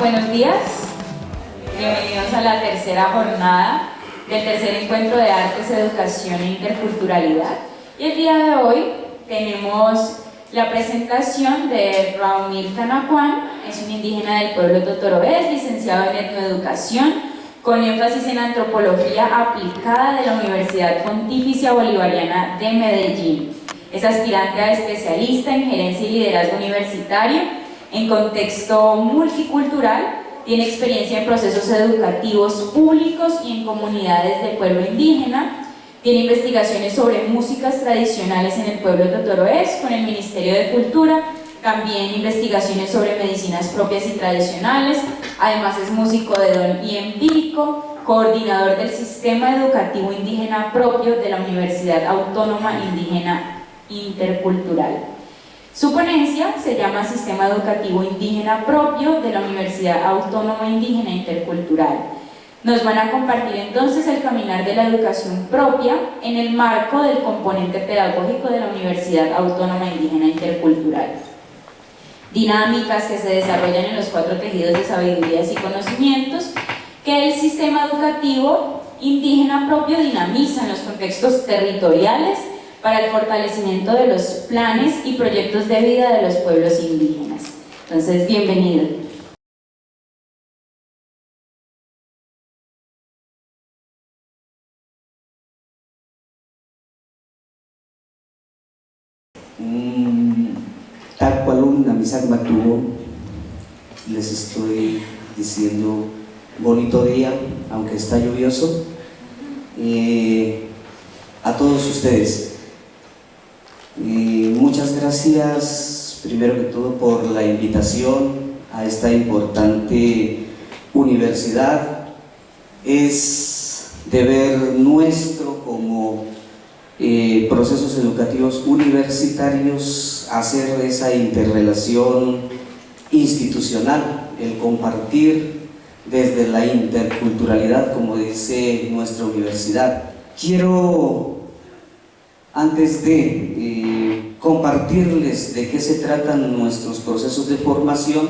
Buenos días, bienvenidos a la tercera jornada del tercer encuentro de Artes, Educación e Interculturalidad. Y el día de hoy tenemos la presentación de Raumir Canacuán, es un indígena del pueblo Totoroés, licenciado en etnoeducación, con énfasis en antropología aplicada de la Universidad Pontificia Bolivariana de Medellín. Es aspirante a especialista en gerencia y liderazgo universitario en contexto multicultural, tiene experiencia en procesos educativos públicos y en comunidades del pueblo indígena, tiene investigaciones sobre músicas tradicionales en el pueblo Totoroés con el Ministerio de Cultura, también investigaciones sobre medicinas propias y tradicionales, además es músico de don y empírico, coordinador del Sistema Educativo Indígena propio de la Universidad Autónoma Indígena Intercultural. Su ponencia se llama Sistema Educativo Indígena propio de la Universidad Autónoma Indígena Intercultural. Nos van a compartir entonces el caminar de la educación propia en el marco del componente pedagógico de la Universidad Autónoma Indígena Intercultural. Dinámicas que se desarrollan en los 4 tejidos de sabidurías y conocimientos que el sistema educativo indígena propio dinamiza en los contextos territoriales para el fortalecimiento de los planes y proyectos de vida de los pueblos indígenas. Entonces, bienvenido. Tal cual un Amisak Matubo, les estoy diciendo bonito día, aunque está lluvioso, a todos ustedes. Muchas gracias, primero que todo, por la invitación a esta importante universidad. Es deber nuestro como procesos educativos universitarios hacer esa interrelación institucional, el compartir desde la interculturalidad, como dice nuestra universidad. Quiero, antes de compartirles de qué se tratan nuestros procesos de formación,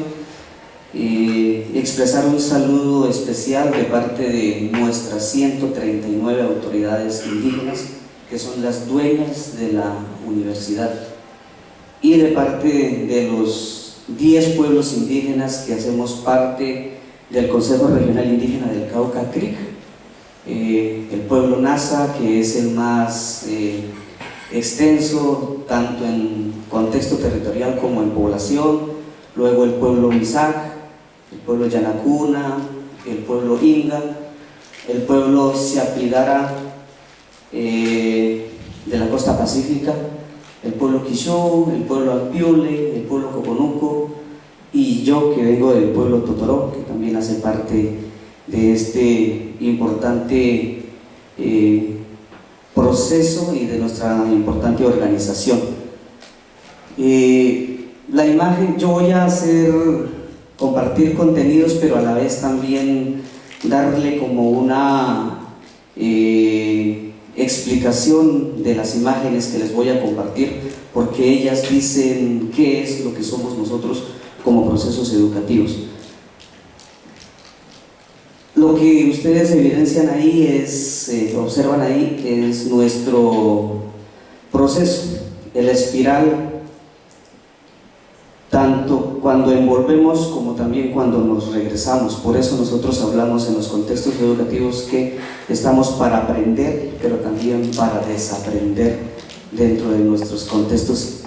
expresar un saludo especial de parte de nuestras 139 autoridades indígenas, que son las dueñas de la universidad, y de parte de los 10 pueblos indígenas que hacemos parte del Consejo Regional Indígena del Cauca Creek, el pueblo Nasa, que es el más extenso tanto en contexto territorial como en población, luego el pueblo Misak, el pueblo Yanacuna, el pueblo Inga, el pueblo Siapidara de la costa pacífica, el pueblo Quixó, el pueblo Ampiule, el pueblo Coconuco, y yo que vengo del pueblo Totoró, que también hace parte de este importante proceso y de nuestra importante organización. La imagen, yo voy a compartir contenidos, pero a la vez también darle como una explicación de las imágenes que les voy a compartir, porque ellas dicen qué es lo que somos nosotros como procesos educativos. Lo que ustedes evidencian ahí observan ahí, es nuestro proceso, el espiral, tanto cuando envolvemos como también cuando nos regresamos. Por eso nosotros hablamos en los contextos educativos que estamos para aprender, pero también para desaprender dentro de nuestros contextos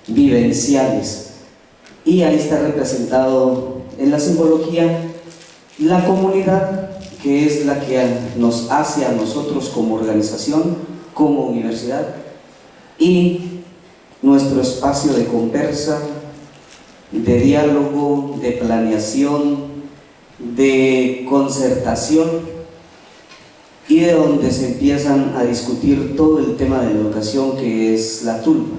vivenciales. Y ahí está representado en la simbología la comunidad, que es la que nos hace a nosotros como organización, como universidad, y nuestro espacio de conversa, de diálogo, de planeación, de concertación, y de donde se empiezan a discutir todo el tema de la educación, que es la tulpa.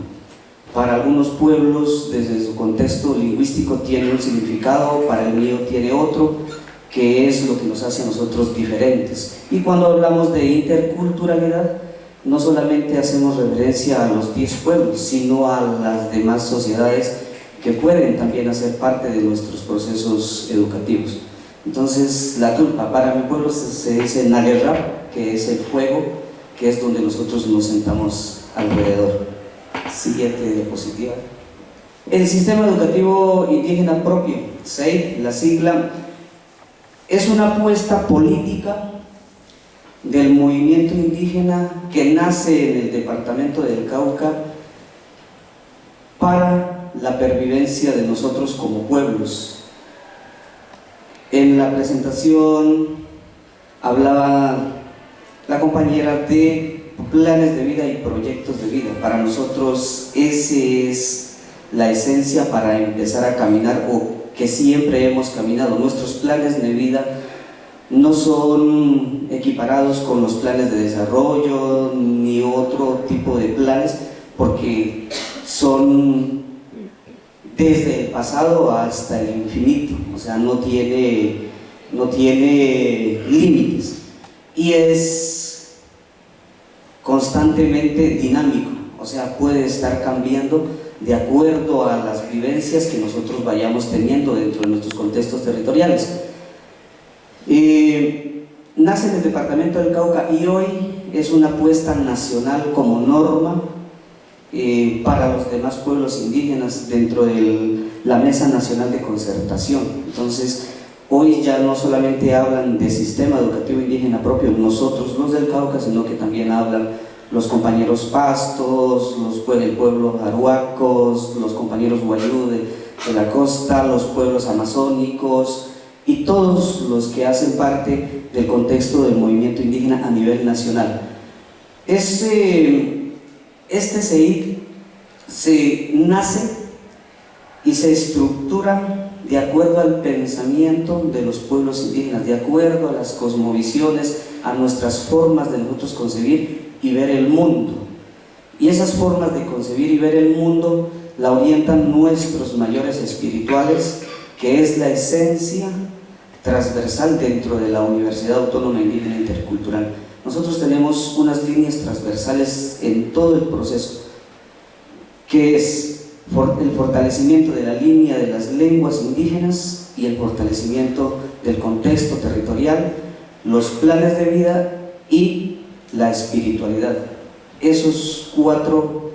Para algunos pueblos, desde su contexto lingüístico, tiene un significado, para el mío tiene otro, que es lo que nos hace a nosotros diferentes. Y cuando hablamos de interculturalidad, no solamente hacemos referencia a los 10 pueblos, sino a las demás sociedades que pueden también hacer parte de nuestros procesos educativos. Entonces, la tulpa para mi pueblo se dice naguerrap, que es el fuego, que es donde nosotros nos sentamos alrededor. Siguiente diapositiva. El sistema educativo indígena propio, SEIP, la sigla, es una apuesta política del movimiento indígena que nace en el departamento del Cauca para la pervivencia de nosotros como pueblos. En la presentación hablaba la compañera de planes de vida y proyectos de vida. Para nosotros ese es la esencia para empezar a caminar, o que siempre hemos caminado. Nuestros planes de vida no son equiparados con los planes de desarrollo ni otro tipo de planes, porque son desde el pasado hasta el infinito, o sea, no tiene límites y es constantemente dinámico, o sea, puede estar cambiando de acuerdo a las vivencias que nosotros vayamos teniendo dentro de nuestros contextos territoriales. Nace en el departamento del Cauca y hoy es una apuesta nacional como norma para los demás pueblos indígenas dentro de la Mesa Nacional de Concertación. Entonces, hoy ya no solamente hablan de sistema educativo indígena propio nosotros los del Cauca, sino que también hablan los compañeros pastos, el pueblo aruacos, los compañeros guayú de la costa, los pueblos amazónicos y todos los que hacen parte del contexto del movimiento indígena a nivel nacional. Este CEIP se nace y se estructura de acuerdo al pensamiento de los pueblos indígenas, de acuerdo a las cosmovisiones, a nuestras formas de nosotros concebir y ver el mundo. Y esas formas de concebir y ver el mundo la orientan nuestros mayores espirituales, que es la esencia transversal dentro de la Universidad Autónoma Indígena Intercultural. Nosotros tenemos unas líneas transversales en todo el proceso, que es el fortalecimiento de la línea de las lenguas indígenas y el fortalecimiento del contexto territorial, los planes de vida y la espiritualidad. Esas cuatro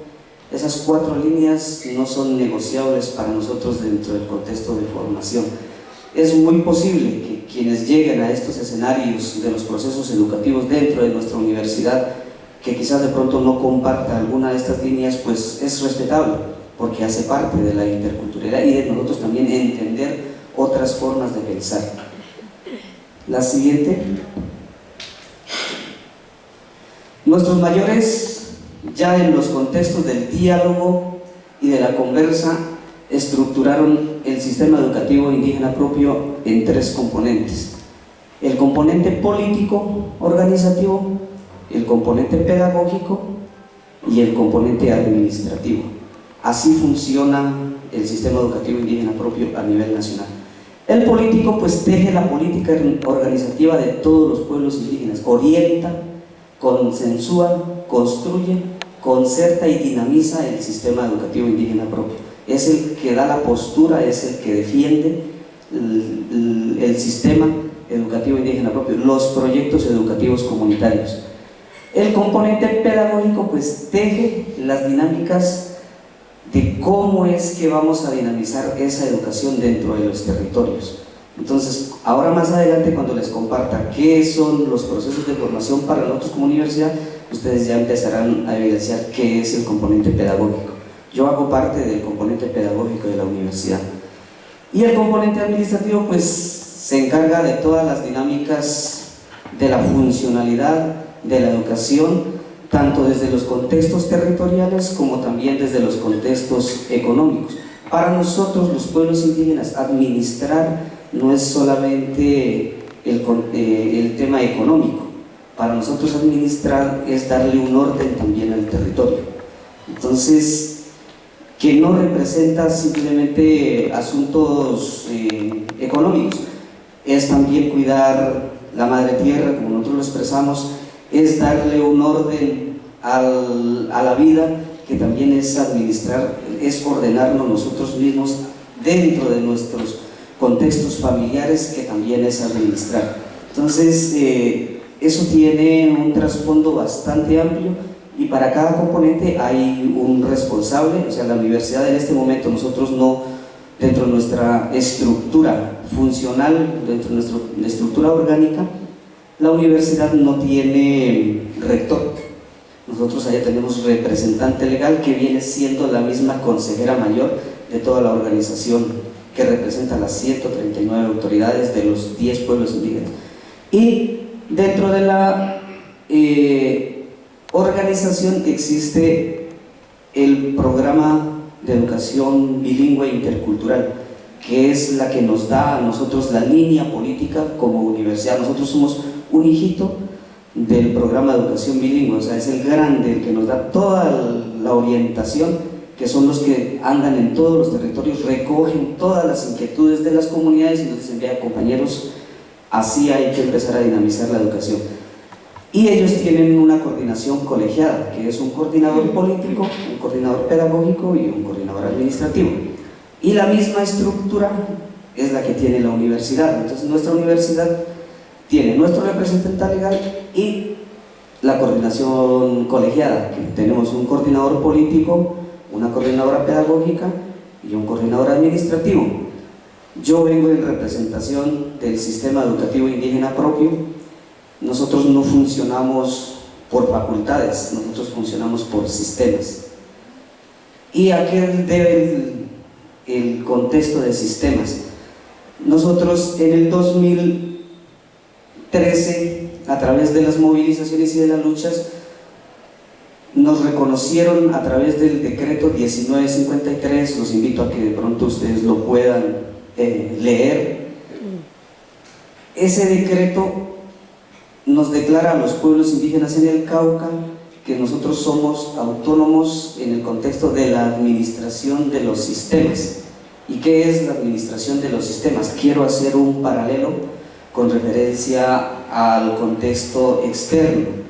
líneas no son negociables para nosotros dentro del contexto de formación. Es muy posible que quienes lleguen a estos escenarios de los procesos educativos dentro de nuestra universidad, que quizás de pronto no comparta alguna de estas líneas, pues es respetable, porque hace parte de la interculturalidad y de nosotros también entender otras formas de pensar. La siguiente. Nuestros mayores, ya en los contextos del diálogo y de la conversa, estructuraron el sistema educativo indígena propio en tres componentes: el componente político organizativo, el componente pedagógico y el componente administrativo. Así funciona el sistema educativo indígena propio a nivel nacional. El político pues teje la política organizativa de todos los pueblos indígenas, orienta, consensúa, construye, concerta y dinamiza el sistema educativo indígena propio. Es el que da la postura, es el que defiende el sistema educativo indígena propio, los proyectos educativos comunitarios. El componente pedagógico pues teje las dinámicas de cómo es que vamos a dinamizar esa educación dentro de los territorios. Entonces, ahora más adelante, cuando les comparta qué son los procesos de formación para nosotros como universidad, ustedes ya empezarán a evidenciar qué es el componente pedagógico. Yo hago parte del componente pedagógico de la universidad. Y el componente administrativo pues se encarga de todas las dinámicas de la funcionalidad de la educación, tanto desde los contextos territoriales como también desde los contextos económicos. Para nosotros los pueblos indígenas, administrar no es solamente el tema económico. Para nosotros administrar es darle un orden también al territorio. Entonces, que no representa simplemente asuntos económicos, es también cuidar la madre tierra, como nosotros lo expresamos, es darle un orden a la vida, que también es administrar es ordenarnos nosotros mismos dentro de nuestros contextos familiares, que también es administrar. Entonces, eso tiene un trasfondo bastante amplio y para cada componente hay un responsable. O sea, la universidad en este momento, nosotros no, dentro de nuestra estructura funcional, dentro de nuestra estructura orgánica, la universidad no tiene rector. Nosotros allá tenemos representante legal, que viene siendo la misma consejera mayor de toda la organización, que representa a las 139 autoridades de los 10 pueblos indígenas. Y dentro de la organización existe el programa de educación bilingüe e intercultural, que es la que nos da a nosotros la línea política como universidad. Nosotros somos un hijito del programa de educación bilingüe, o sea, es el grande, el que nos da toda la orientación, que son los que andan en todos los territorios, recogen todas las inquietudes de las comunidades y nos envían compañeros. Así hay que empezar a dinamizar la educación. Y ellos tienen una coordinación colegiada, que es un coordinador político, un coordinador pedagógico y un coordinador administrativo. Y la misma estructura es la que tiene la universidad. Entonces, nuestra universidad tiene nuestro representante legal y la coordinación colegiada, que tenemos un coordinador político, una coordinadora pedagógica y un coordinador administrativo. Yo vengo en representación del sistema educativo indígena propio. Nosotros no funcionamos por facultades, nosotros funcionamos por sistemas. ¿Y a qué debe el contexto de sistemas? Nosotros en el 2013, a través de las movilizaciones y de las luchas, nos reconocieron a través del decreto 1953, los invito a que de pronto ustedes lo puedan leer. Ese decreto nos declara a los pueblos indígenas en el Cauca que nosotros somos autónomos en el contexto de la administración de los sistemas. ¿Y qué es la administración de los sistemas? Quiero hacer un paralelo con referencia al contexto externo.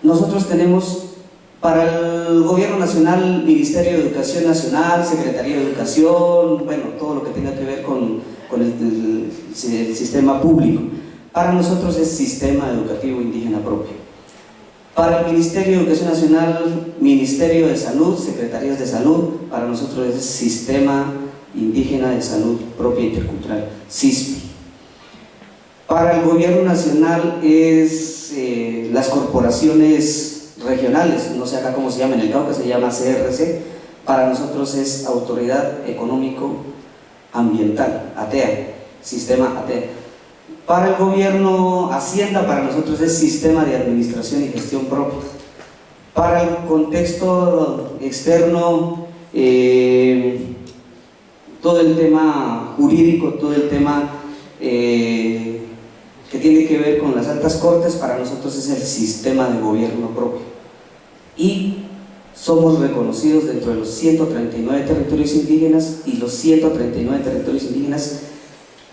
Nosotros tenemos para el Gobierno Nacional, Ministerio de Educación Nacional, Secretaría de Educación, bueno, todo lo que tenga que ver con el sistema público. Para nosotros es Sistema Educativo Indígena Propio. Para el Ministerio de Educación Nacional, Ministerio de Salud, Secretarías de Salud, para nosotros es Sistema Indígena de Salud Propia Intercultural, SISPI. Para el Gobierno Nacional es las corporaciones regionales, no sé acá cómo se llama, en el Cauca se llama CRC, para nosotros es Autoridad Económico Ambiental, ATEA, Sistema ATEA. Para el gobierno Hacienda, para nosotros es Sistema de Administración y Gestión Propia. Para el contexto externo, todo el tema jurídico, todo el tema que tiene que ver con las altas cortes, para nosotros es el Sistema de Gobierno Propio. Y somos reconocidos dentro de los 139 territorios indígenas, y los 139 territorios indígenas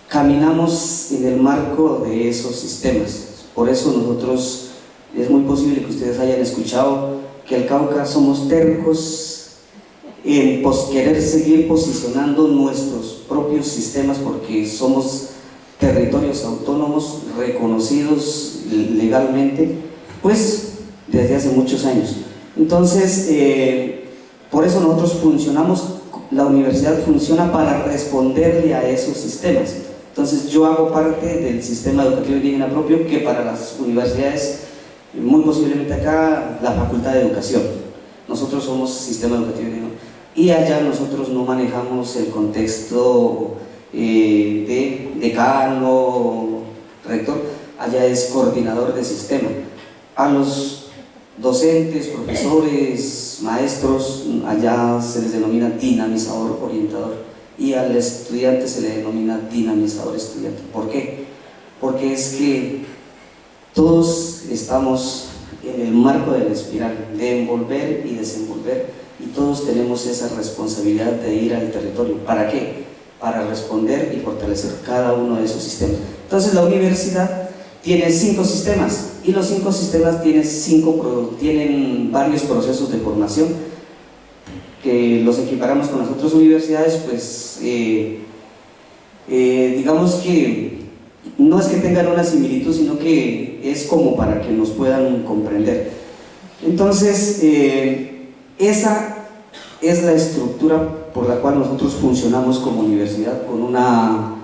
caminamos en el marco de esos sistemas. Por eso nosotros, es muy posible que ustedes hayan escuchado que el Cauca somos tercos en querer seguir posicionando nuestros propios sistemas, porque somos territorios autónomos reconocidos legalmente, pues desde hace muchos años. Entonces, por eso nosotros funcionamos, la universidad funciona para responderle a esos sistemas. Entonces yo hago parte del sistema educativo indígena propio, que para las universidades, muy posiblemente acá, la Facultad de Educación. Nosotros somos sistema educativo indígena, y allá nosotros no manejamos el contexto de decano, rector, allá es coordinador de sistema. A los docentes, profesores, maestros, allá se les denomina dinamizador orientador, y al estudiante se le denomina dinamizador estudiante. ¿Por qué? Porque es que todos estamos en el marco de la espiral de envolver y desenvolver, y todos tenemos esa responsabilidad de ir al territorio. ¿Para qué? Para responder y fortalecer cada uno de esos sistemas. Entonces la universidad tiene 5 sistemas, y los 5 sistemas tienen varios procesos de formación, que los equiparamos con las otras universidades, pues digamos que no es que tengan una similitud, sino que es como para que nos puedan comprender. Entonces, esa es la estructura por la cual nosotros funcionamos como universidad, con una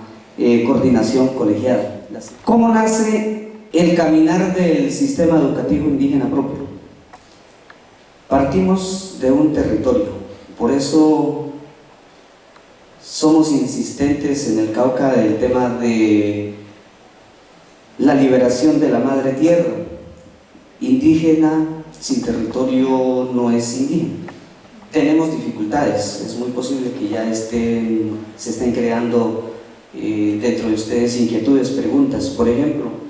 coordinación colegiada. ¿Cómo nace el caminar del sistema educativo indígena propio? Partimos de un territorio, por eso somos insistentes en el Cauca del tema de la liberación de la madre tierra. Indígena sin territorio no es indígena. Tenemos dificultades, es muy posible que ya se estén creando dentro de ustedes inquietudes, preguntas. Por ejemplo,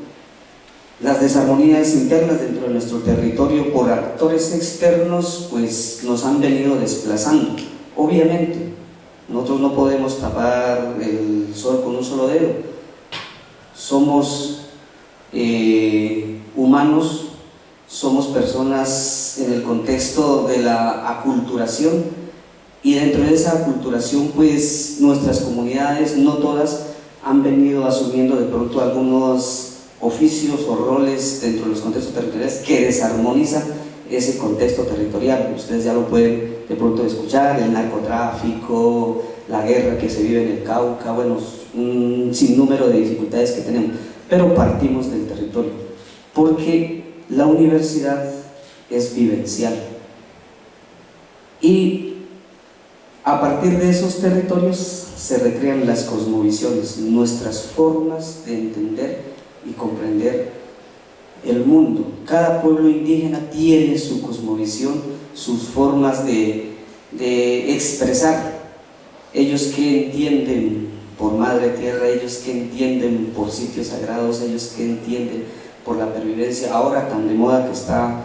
las desarmonías internas dentro de nuestro territorio por actores externos pues nos han venido desplazando. Obviamente, nosotros no podemos tapar el sol con un solo dedo. Somos humanos, somos personas en el contexto de la aculturación, y dentro de esa aculturación pues nuestras comunidades, no todas, han venido asumiendo de pronto algunos oficios o roles dentro de los contextos territoriales que desarmonizan ese contexto territorial. Ustedes ya lo pueden de pronto escuchar: el narcotráfico, la guerra que se vive en el Cauca, bueno, un sinnúmero de dificultades que tenemos, pero partimos del territorio, porque la universidad es vivencial, y a partir de esos territorios se recrean las cosmovisiones, nuestras formas de entender y comprender el mundo. Cada pueblo indígena tiene su cosmovisión, sus formas de expresar. Ellos que entienden por madre tierra, ellos que entienden por sitios sagrados, ellos que entienden por la pervivencia. Ahora tan de moda que está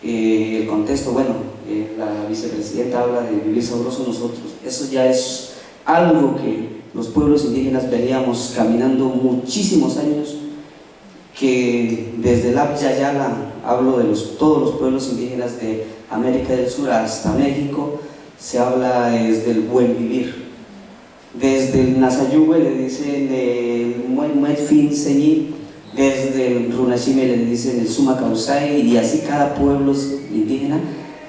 el contexto, bueno, la vicepresidenta habla de vivir sabroso nosotros. Eso ya es algo que los pueblos indígenas veníamos caminando muchísimos años, que desde el Abya Yala, hablo de todos los pueblos indígenas de América del Sur hasta México, se habla del buen vivir. Desde el Nazayugüe le dicen el Muet Fin Señi, desde el Runashime le dicen el Suma Causay, y así cada pueblo indígena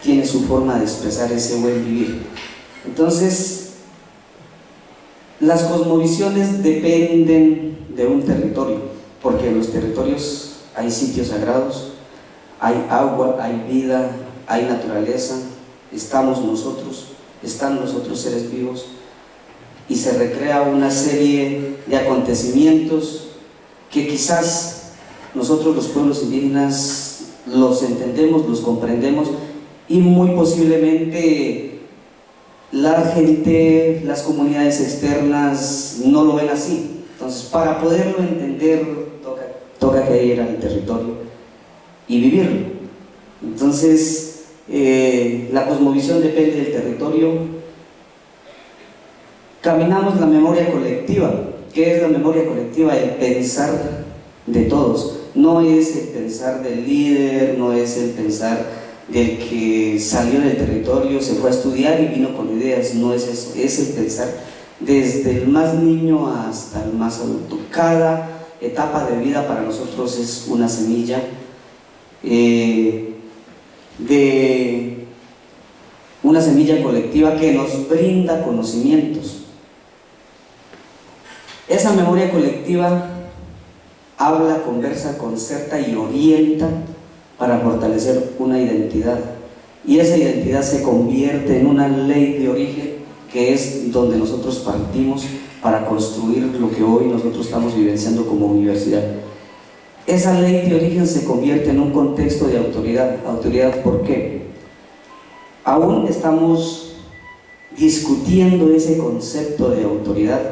tiene su forma de expresar ese buen vivir. Entonces, las cosmovisiones dependen de un territorio, porque en los territorios hay sitios sagrados, hay agua, hay vida, hay naturaleza, estamos nosotros, están los otros seres vivos, y se recrea una serie de acontecimientos que quizás nosotros los pueblos indígenas los entendemos, los comprendemos, y muy posiblemente la gente, las comunidades externas no lo ven así. Entonces, para poderlo entender toca que ir al territorio y vivirlo. Entonces, la cosmovisión depende del territorio. Caminamos la memoria colectiva. ¿Qué es la memoria colectiva? El pensar de todos. No es el pensar del líder, no es el pensar del que salió del territorio, se fue a estudiar y vino con ideas, no es eso, es el pensar desde el más niño hasta el más adulto. Cada etapa de vida para nosotros es una semilla una semilla colectiva que nos brinda conocimientos. Esa memoria colectiva habla, conversa, concerta y orienta para fortalecer una identidad, y esa identidad se convierte en una ley de origen, que es donde nosotros partimos para construir lo que hoy nosotros estamos vivenciando como universidad. Esa ley de origen se convierte en un contexto de autoridad. ¿Autoridad por qué? Aún estamos discutiendo ese concepto de autoridad,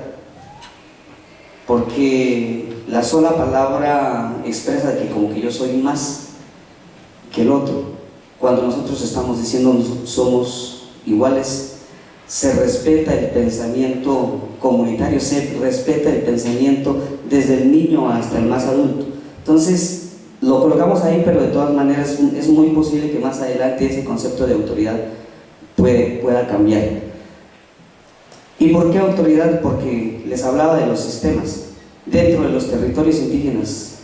porque la sola palabra expresa que como que yo soy más que el otro. Cuando nosotros estamos diciendo somos iguales, se respeta el pensamiento comunitario, se respeta el pensamiento desde el niño hasta el más adulto. Entonces lo colocamos ahí, pero de todas maneras es muy posible que más adelante ese concepto de autoridad pueda cambiar. ¿Y por qué autoridad? Porque les hablaba de los sistemas. Dentro de los territorios indígenas,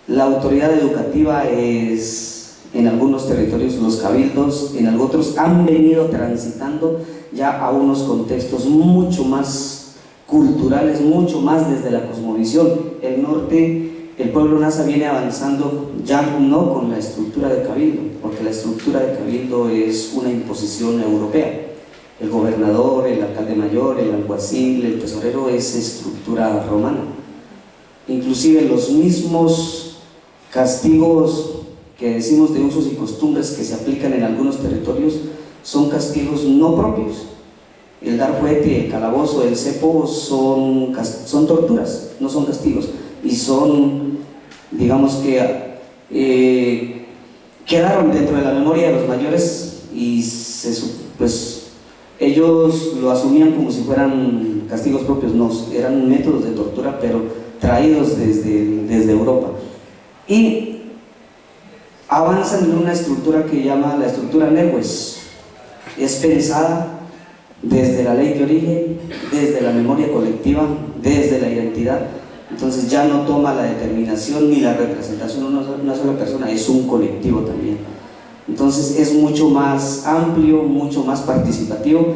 la autoridad educativa es, en algunos territorios, los cabildos, en otros han venido transitando ya a unos contextos mucho más culturales, mucho más desde la cosmovisión. El norte, el pueblo nasa viene avanzando ya no con la estructura de cabildo, porque la estructura de cabildo es una imposición europea. El gobernador, el alcalde mayor, el alguacil, el tesorero es estructura romana. Inclusive los mismos castigos que decimos de usos y costumbres que se aplican en algunos territorios son castigos no propios. El dar fuete, el calabozo, el cepo son torturas, no son castigos, y son, digamos que quedaron dentro de la memoria de los mayores y pues ellos lo asumían como si fueran castigos propios. No, eran métodos de tortura, pero traídos desde Europa. Y avanzan en una estructura que llama la estructura Nehuen. Es pensada desde la ley de origen, desde la memoria colectiva, desde la identidad. Entonces ya no toma la determinación ni la representación de una sola persona, es un colectivo también. Entonces es mucho más amplio, mucho más participativo,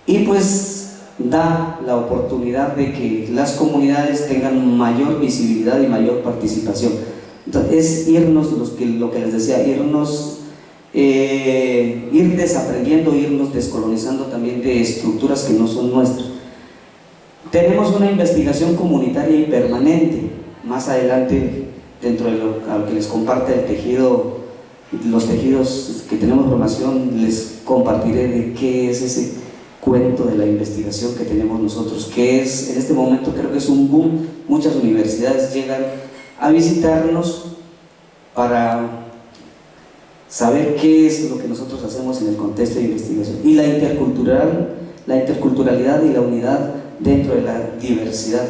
y pues da la oportunidad de que las comunidades tengan mayor visibilidad y mayor participación. Entonces es irnos, lo que les decía, ir desaprendiendo, irnos descolonizando también de estructuras que no son nuestras. Tenemos una investigación comunitaria y permanente. Más adelante, dentro de lo que les comparte el tejido, los tejidos que tenemos formación, les compartiré de qué es ese cuento de la investigación que tenemos nosotros, que es, en este momento creo que es un boom. Muchas universidades llegan a visitarnos para saber qué es lo que nosotros hacemos en el contexto de investigación, y la interculturalidad y la unidad dentro de la diversidad.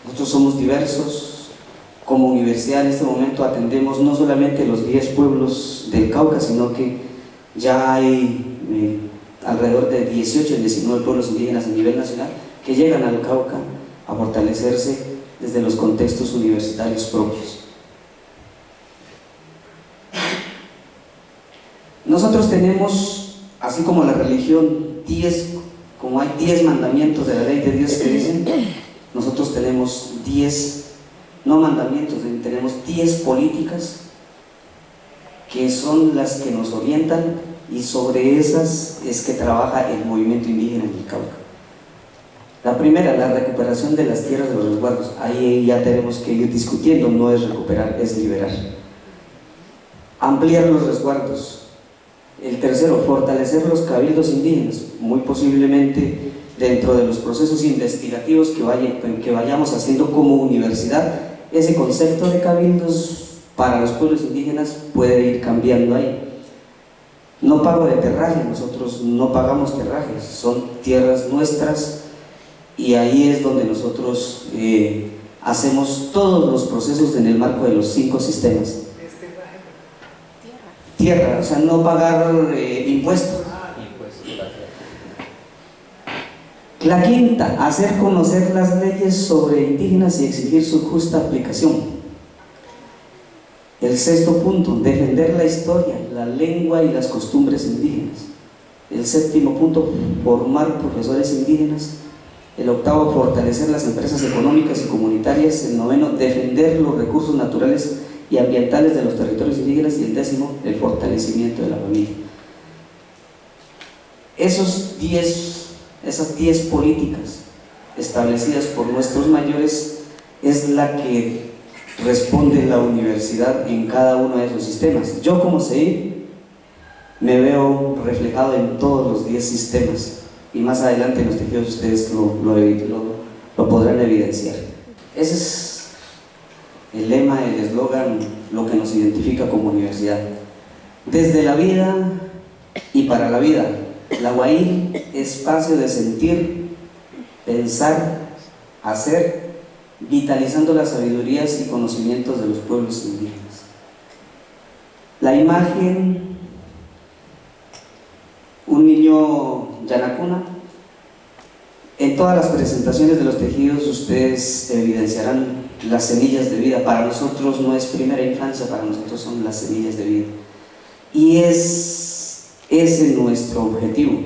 Nosotros somos diversos. Como universidad en este momento atendemos no solamente los 10 pueblos del Cauca, sino que ya hay alrededor de 18 o 19 pueblos indígenas a nivel nacional que llegan al Cauca a fortalecerse desde los contextos universitarios propios. Nosotros tenemos, así como la religión, como hay 10 mandamientos de la ley de Dios que dicen, nosotros tenemos 10, no mandamientos, tenemos 10 políticas que son las que nos orientan, y sobre esas es que trabaja el movimiento indígena en el Cauca. La primera, la recuperación de las tierras de los resguardos. Ahí ya tenemos que ir discutiendo, no es recuperar, es liberar. Ampliar los resguardos. El tercero, fortalecer los cabildos indígenas, muy posiblemente dentro de los procesos investigativos que vayamos haciendo como universidad. Ese concepto de cabildos para los pueblos indígenas puede ir cambiando ahí. No pago de terraje, nosotros no pagamos terrajes, son tierras nuestras, y ahí es donde nosotros hacemos todos los procesos en el marco de los 5 sistemas. Tierra, o sea, no pagar impuestos. La quinta, hacer conocer las leyes sobre indígenas y exigir su justa aplicación. El sexto punto, defender la historia, la lengua y las costumbres indígenas. El séptimo punto, formar profesores indígenas. El octavo, fortalecer las empresas económicas y comunitarias. El noveno, defender los recursos naturales y ambientales de los territorios indígenas. Y el décimo, el fortalecimiento de la familia. Esas 10 políticas establecidas por nuestros mayores es la que responde la universidad en cada uno de esos sistemas. Yo como CEI me veo reflejado en todos los 10 sistemas, y más adelante en los tejidos ustedes lo podrán evidenciar. Ese es el lema, el eslogan, lo que nos identifica como universidad. Desde la vida y para la vida. La UAI, espacio de sentir, pensar, hacer, vitalizando las sabidurías y conocimientos de los pueblos indígenas. La imagen, un niño Antonio Yanacuna. En todas las presentaciones de los tejidos ustedes evidenciarán las semillas de vida. Para nosotros no es primera infancia, para nosotros son las semillas de vida. Y es ese nuestro objetivo.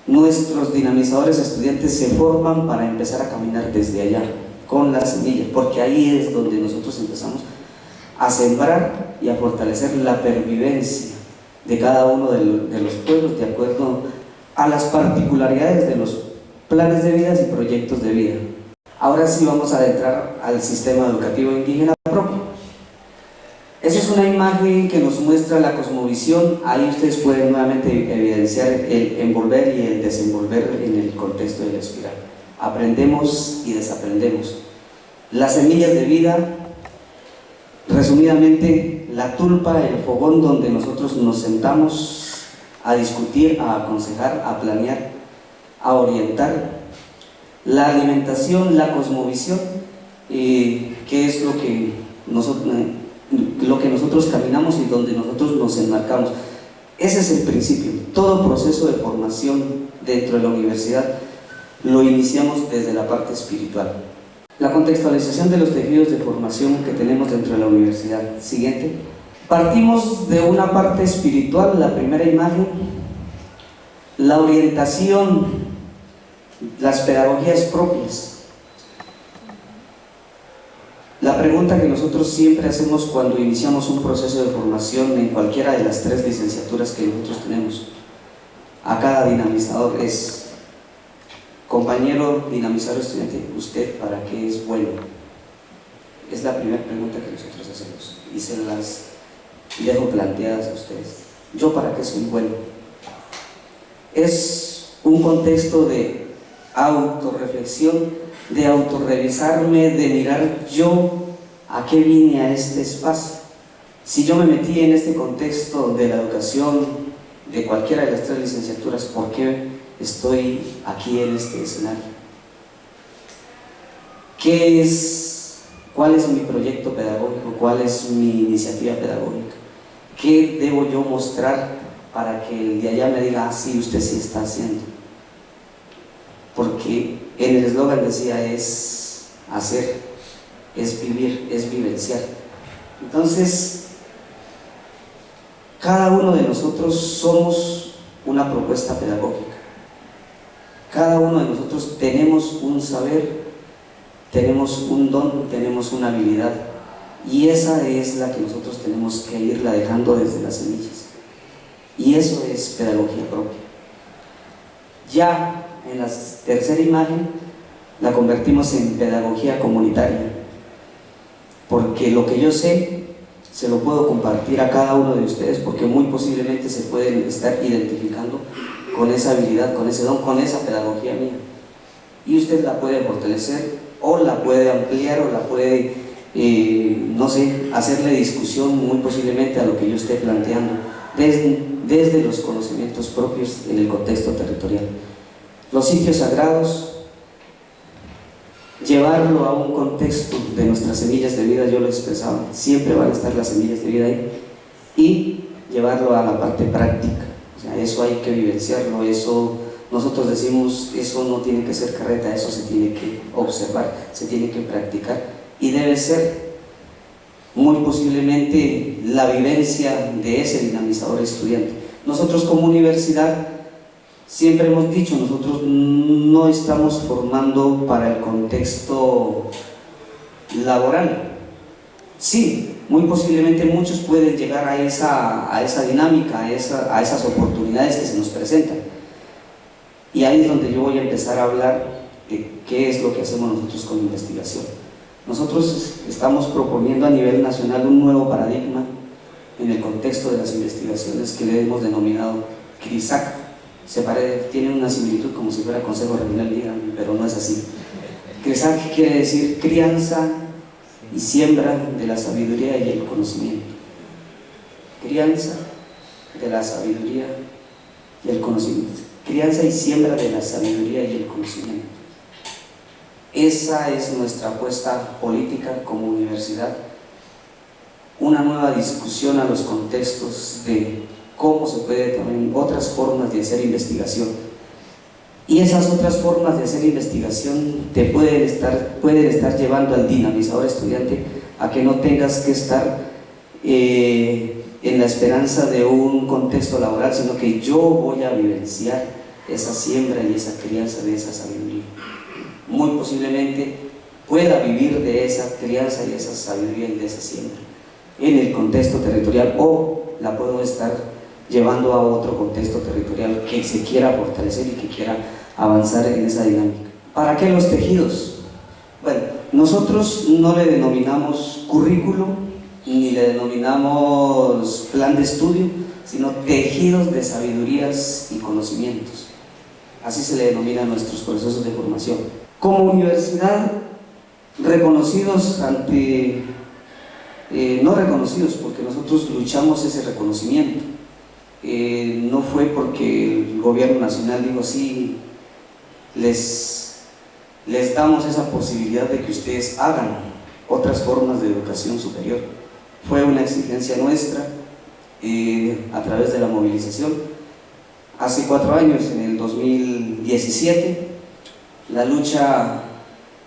Nuestros dinamizadores estudiantes se forman para empezar a caminar desde allá, con las semillas, porque ahí es donde nosotros empezamos a sembrar y a fortalecer la pervivencia de cada uno de los pueblos de acuerdo a las particularidades de los planes de vida y proyectos de vida. Ahora sí vamos a adentrar al sistema educativo indígena propio. Esa es una imagen que nos muestra la cosmovisión. Ahí ustedes pueden nuevamente evidenciar el envolver y el desenvolver en el contexto de la espiral. Aprendemos y desaprendemos. Las semillas de vida, resumidamente, la tulpa, el fogón donde nosotros nos sentamos a discutir, a aconsejar, a planear, a orientar. La alimentación, la cosmovisión, que es lo que nosotros caminamos y donde nosotros nos enmarcamos. Ese es el principio. Todo proceso de formación dentro de la universidad lo iniciamos desde la parte espiritual. La contextualización de los tejidos de formación que tenemos dentro de la universidad. Siguiente. Partimos de una parte espiritual, la primera imagen, la orientación, las pedagogías propias. La pregunta que nosotros siempre hacemos cuando iniciamos un proceso de formación en cualquiera de las 3 licenciaturas que nosotros tenemos a cada dinamizador es: compañero dinamizador estudiante, ¿usted para qué es bueno? Es la primera pregunta que nosotros hacemos y se las dejo planteadas a ustedes. ¿Yo para qué soy bueno? Es un contexto de autorreflexión, de autorrevisarme, de mirar yo a qué vine a este espacio. Si yo me metí en este contexto de la educación de cualquiera de las 3 licenciaturas, ¿por qué estoy aquí en este escenario? ¿Cuál es mi proyecto pedagógico? ¿Cuál es mi iniciativa pedagógica? ¿Qué debo yo mostrar para que el de allá me diga, ah, sí, usted sí está haciendo? Porque en el eslogan decía, es hacer, es vivir, es vivenciar. Entonces, cada uno de nosotros somos una propuesta pedagógica. Cada uno de nosotros tenemos un saber, tenemos un don, tenemos una habilidad, y esa es la que nosotros tenemos que irla dejando desde las semillas. Y eso es pedagogía propia. Ya en la tercera imagen la convertimos en pedagogía comunitaria, porque lo que yo sé se lo puedo compartir a cada uno de ustedes, porque muy posiblemente se pueden estar identificando con esa habilidad, con ese don, con esa pedagogía mía, y usted la puede fortalecer o la puede ampliar o la puede, no sé, hacerle discusión muy posiblemente a lo que yo esté planteando desde los conocimientos propios en el contexto territorial. Los sitios sagrados, llevarlo a un contexto de nuestras semillas de vida, yo lo expresaba, siempre van a estar las semillas de vida ahí, y llevarlo a la parte práctica. O sea, eso hay que vivenciarlo, eso nosotros decimos, eso no tiene que ser carreta, eso se tiene que observar, se tiene que practicar, y debe ser muy posiblemente la vivencia de ese dinamizador estudiante. Nosotros como universidad siempre hemos dicho, nosotros no estamos formando para el contexto laboral. Sí, muy posiblemente muchos pueden llegar a esa dinámica, a esas oportunidades que se nos presentan. Y ahí es donde yo voy a empezar a hablar de qué es lo que hacemos nosotros con investigación. Nosotros estamos proponiendo a nivel nacional un nuevo paradigma en el contexto de las investigaciones que le hemos denominado CRISAC. Tiene una similitud como si fuera Consejo Regional, pero no es así. CRISAC quiere decir crianza y siembra de la sabiduría y el conocimiento. Crianza de la sabiduría y el conocimiento. Crianza y siembra de la sabiduría y el conocimiento. Esa es nuestra apuesta política como universidad. Una nueva discusión a los contextos de cómo se puede también otras formas de hacer investigación. Y esas otras formas de hacer investigación te pueden estar llevando al dinamizador estudiante a que no tengas que estar en la esperanza de un contexto laboral, sino que yo voy a vivenciar esa siembra y esa crianza de esa sabiduría. Muy posiblemente pueda vivir de esa crianza y esa sabiduría y de esa siembra en el contexto territorial, o la puedo estar llevando a otro contexto territorial que se quiera fortalecer y que quiera avanzar en esa dinámica. ¿Para qué los tejidos? Bueno, nosotros no le denominamos currículum ni le denominamos plan de estudio, sino tejidos de sabidurías y conocimientos. Así se le denomina a nuestros procesos de formación. Como universidad, reconocidos ante, no reconocidos, porque nosotros luchamos ese reconocimiento. No fue porque el gobierno nacional dijo sí, les damos esa posibilidad de que ustedes hagan otras formas de educación superior. Fue una exigencia nuestra a través de la movilización. Hace 4 años, en el 2017, la lucha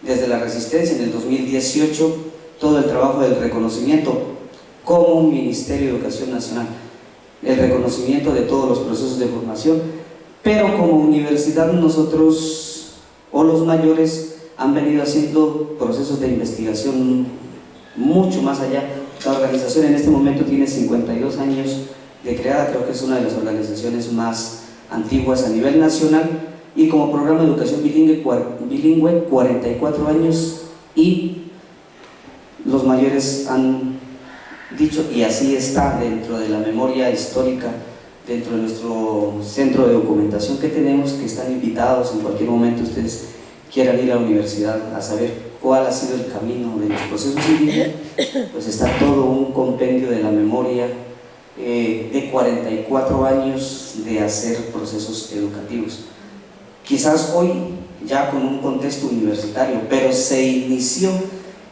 desde la resistencia, en el 2018, todo el trabajo del reconocimiento como un Ministerio de Educación Nacional, el reconocimiento de todos los procesos de formación, pero como universidad nosotros, o los mayores, han venido haciendo procesos de investigación mucho más allá. La organización en este momento tiene 52 años de creada, creo que es una de las organizaciones más antiguas a nivel nacional, y como programa de educación bilingüe 44 años, y los mayores han dicho, y así está dentro de la memoria histórica, dentro de nuestro centro de documentación que tenemos, que están invitados en cualquier momento ustedes quieran ir a la universidad a saber cuál ha sido el camino de los procesos indígenas, pues está todo un compendio de la memoria de 44 años de hacer procesos educativos. Quizás hoy ya con un contexto universitario, pero se inició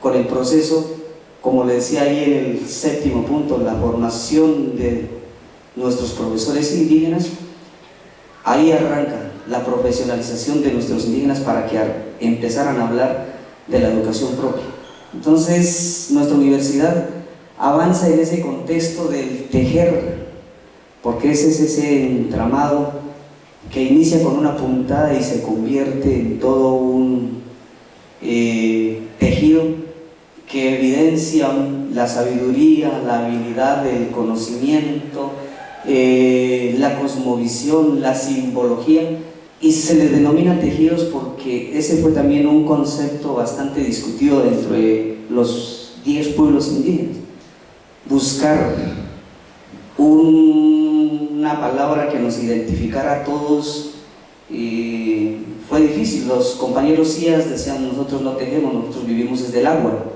con el proceso, como le decía ahí en el 7º punto, la formación de nuestros profesores indígenas. Ahí arranca la profesionalización de nuestros indígenas para que empezaran a hablar de la educación propia. Entonces nuestra universidad avanza en ese contexto del tejer, porque ese es ese entramado que inicia con una puntada y se convierte en todo un tejido que evidencia la sabiduría, la habilidad, el conocimiento, la cosmovisión, la simbología, y se les denomina tejidos porque ese fue también un concepto bastante discutido dentro de los 10 pueblos indígenas. Buscar una palabra que nos identificara a todos fue difícil. Los compañeros CIAS decían: nosotros no tejemos, nosotros vivimos desde el agua.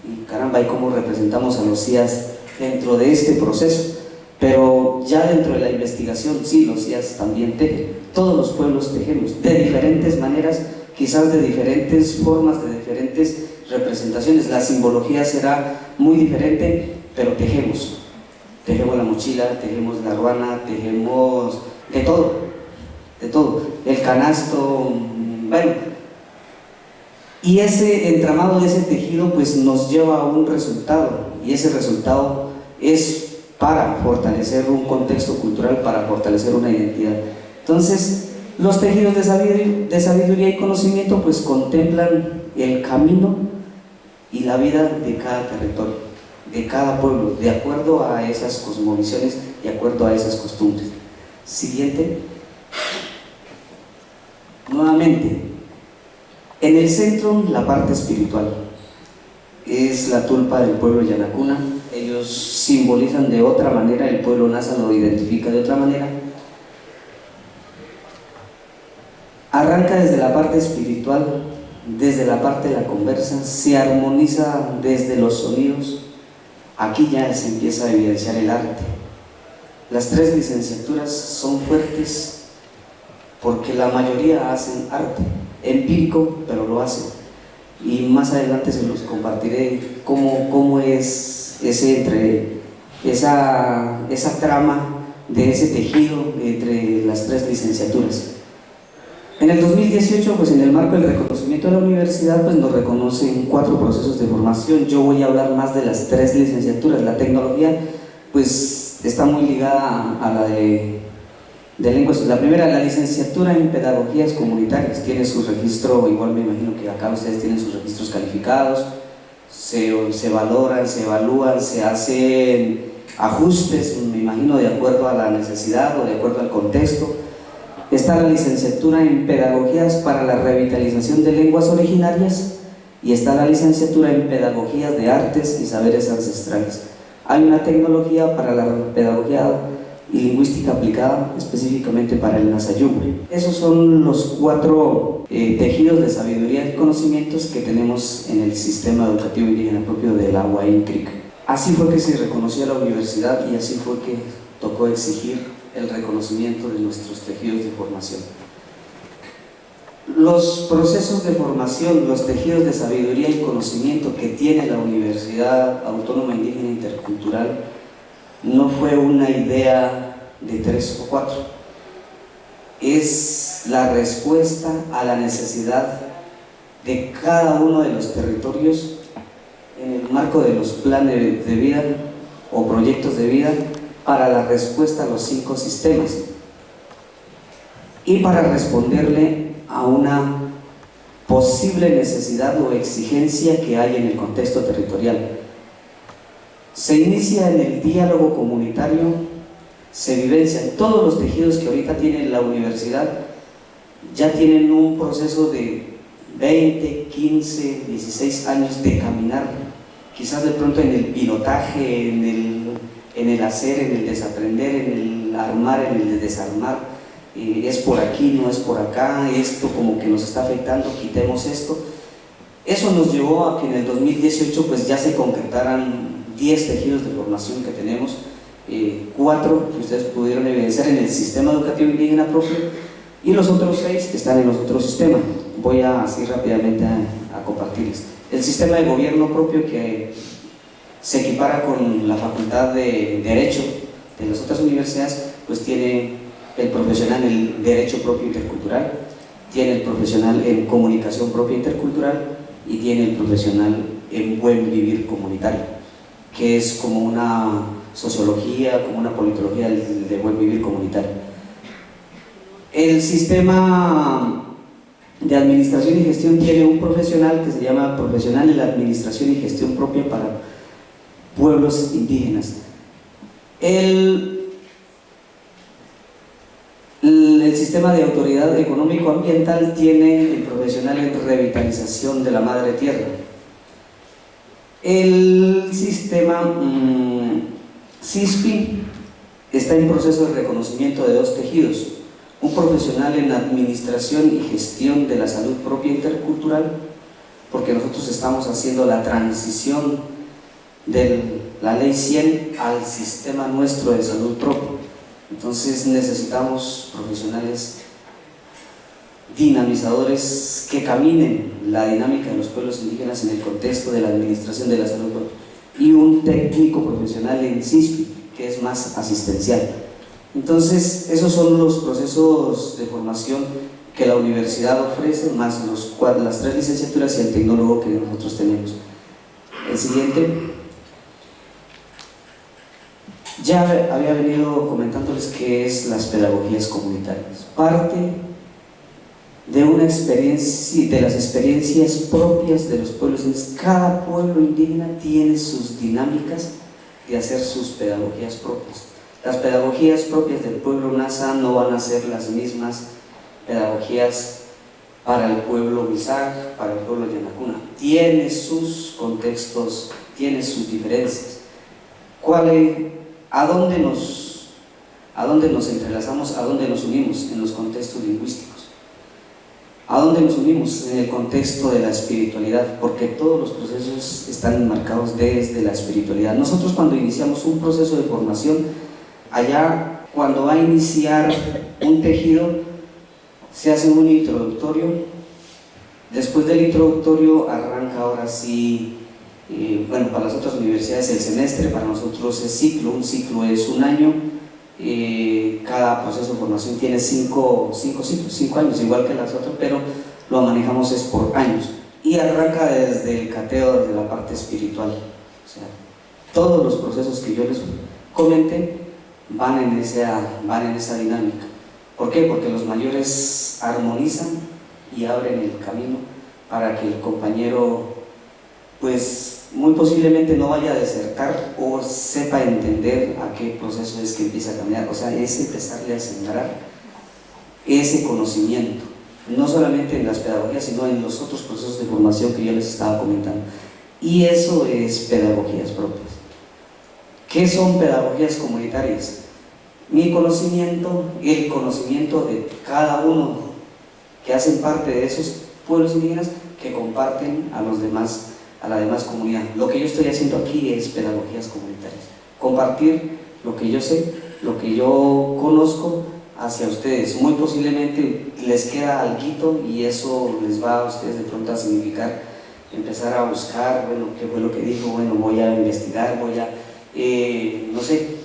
Y caramba, ¿y cómo representamos a los CIAS dentro de este proceso? Pero ya dentro de la investigación, sí, los CIAS también tejen. Todos los pueblos tejemos, de diferentes maneras, quizás de diferentes formas, de diferentes representaciones. La simbología será muy diferente, pero tejemos. Tejemos la mochila, tejemos la ruana, tejemos de todo, de todo. El canasto, bueno. Y ese entramado de ese tejido pues nos lleva a un resultado, y ese resultado es para fortalecer un contexto cultural, para fortalecer una identidad. Entonces, los tejidos de sabiduría y conocimiento pues contemplan el camino y la vida de cada territorio, de cada pueblo, de acuerdo a esas cosmovisiones, de acuerdo a esas costumbres. Siguiente. Nuevamente, en el centro, la parte espiritual. Es la tulpa del pueblo Yanacuna. Ellos simbolizan de otra manera, el pueblo Nasa lo identifica de otra manera. Arranca desde la parte espiritual, desde la parte de la conversa, se armoniza desde los sonidos. Aquí ya se empieza a evidenciar el arte. Las 3 licenciaturas son fuertes porque la mayoría hacen arte, empírico, pero lo hacen. Y más adelante se los compartiré cómo es esa trama de ese tejido entre las tres licenciaturas. En el 2018, pues en el marco del reconocimiento de la universidad, pues nos reconocen 4 procesos de formación. Yo voy a hablar más de las 3 licenciaturas. La tecnología, pues está muy ligada a la de lenguas. La primera, la licenciatura en pedagogías comunitarias, tiene su registro, igual me imagino que acá ustedes tienen sus registros calificados, se valoran, se evalúan, se hacen ajustes, me imagino de acuerdo a la necesidad o de acuerdo al contexto. Está la licenciatura en pedagogías para la revitalización de lenguas originarias y está la licenciatura en pedagogías de artes y saberes ancestrales. Hay una tecnología para la pedagogía y lingüística aplicada específicamente para el Nasayumbe. Esos son los 4 tejidos de sabiduría y conocimientos que tenemos en el sistema educativo indígena propio de la Huaín Cric. Así fue que se reconoció a la universidad y así fue que tocó exigir el reconocimiento de nuestros tejidos de formación. Los procesos de formación, los tejidos de sabiduría y conocimiento que tiene la Universidad Autónoma Indígena Intercultural no fue una idea de 3 o 4, es la respuesta a la necesidad de cada uno de los territorios en el marco de los planes de vida o proyectos de vida para la respuesta a los 5 sistemas y para responderle a una posible necesidad o exigencia que hay en el contexto territorial. Se inicia en el diálogo comunitario, se vivencian todos los tejidos que ahorita tiene la universidad, ya tienen un proceso de 20, 15, 16 años de caminar, quizás de pronto en el pilotaje, en el hacer, en el desaprender, en el armar, en el desarmar, es por aquí, no es por acá, esto como que nos está afectando, quitemos esto. Eso nos llevó a que en el 2018 pues ya se concretaran 10 tejidos de formación que tenemos, 4 que ustedes pudieron evidenciar en el sistema educativo indígena propio y los otros 6 que están en los otros sistemas. Voy así rápidamente a compartirles. El sistema de gobierno propio que se equipara con la facultad de Derecho de las otras universidades, pues tiene el profesional en Derecho propio intercultural, tiene el profesional en Comunicación propia intercultural y tiene el profesional en Buen Vivir comunitario, que es como una sociología, como una politología de buen vivir comunitario. El sistema de administración y gestión tiene un profesional que se llama profesional en la administración y gestión propia para pueblos indígenas. El sistema de autoridad económico-ambiental tiene el profesional en revitalización de la madre tierra. El sistema CISPI está en proceso de reconocimiento de 2 tejidos: un profesional en administración y gestión de la salud propia intercultural, porque nosotros estamos haciendo la transición de la ley 100 al sistema nuestro de salud propia. Entonces necesitamos profesionales dinamizadores que caminen la dinámica de los pueblos indígenas en el contexto de la administración de la salud propia, y un técnico profesional en CISPI que es más asistencial. Entonces esos son los procesos de formación que la universidad ofrece, más las 3 licenciaturas y el tecnólogo que nosotros tenemos. El siguiente. Ya había venido comentándoles qué es las pedagogías comunitarias. Parte de una experiencia, de las experiencias propias de los pueblos indígenas. Cada pueblo indígena tiene sus dinámicas de hacer sus pedagogías propias. Las pedagogías propias del pueblo Nasa no van a ser las mismas pedagogías para el pueblo Misag, para el pueblo Yanacuna. Tiene sus contextos, tiene sus diferencias. ¿A dónde nos entrelazamos? ¿A dónde nos unimos? En los contextos lingüísticos. ¿A dónde nos unimos? En el contexto de la espiritualidad, porque todos los procesos están enmarcados desde la espiritualidad. Nosotros cuando iniciamos un proceso de formación, allá cuando va a iniciar un tejido, se hace un introductorio. Después del introductorio arranca ahora sí. Bueno, para las otras universidades el semestre, para nosotros es ciclo, un ciclo es un año, Cada proceso de formación tiene 5 ciclos, 5 años, igual que las otras, pero lo manejamos es por años. Y arranca desde el cateo, desde la parte espiritual. O sea, todos los procesos que yo les comenté van en esa dinámica. ¿Por qué? Porque los mayores armonizan y abren el camino para que el compañero, pues muy posiblemente no vaya a desertar o sepa entender a qué proceso es que empieza a caminar. O sea, es empezarle a sembrar ese conocimiento, no solamente en las pedagogías, sino en los otros procesos de formación que yo les estaba comentando. Y eso es pedagogías propias. ¿Qué son pedagogías comunitarias? Mi conocimiento, el conocimiento de cada uno que hacen parte de esos pueblos indígenas que comparten a la demás comunidad. Lo que yo estoy haciendo aquí es pedagogías comunitarias, compartir lo que yo sé, lo que yo conozco hacia ustedes. Muy posiblemente les queda alguito y eso les va a ustedes de pronto a significar empezar a buscar, bueno, qué fue lo que dijo, bueno, voy a investigar, voy a, no sé,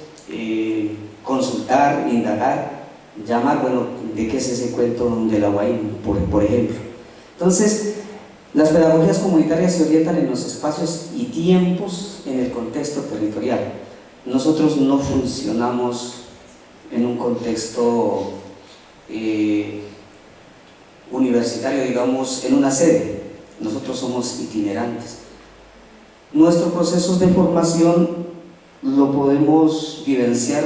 consultar, indagar, llamar, bueno, de qué es ese cuento de la Guaín, por ejemplo. Entonces, las pedagogías comunitarias se orientan en los espacios y tiempos en el contexto territorial. Nosotros no funcionamos en un contexto universitario, digamos, en una sede. Nosotros somos itinerantes. Nuestros procesos de formación lo podemos vivenciar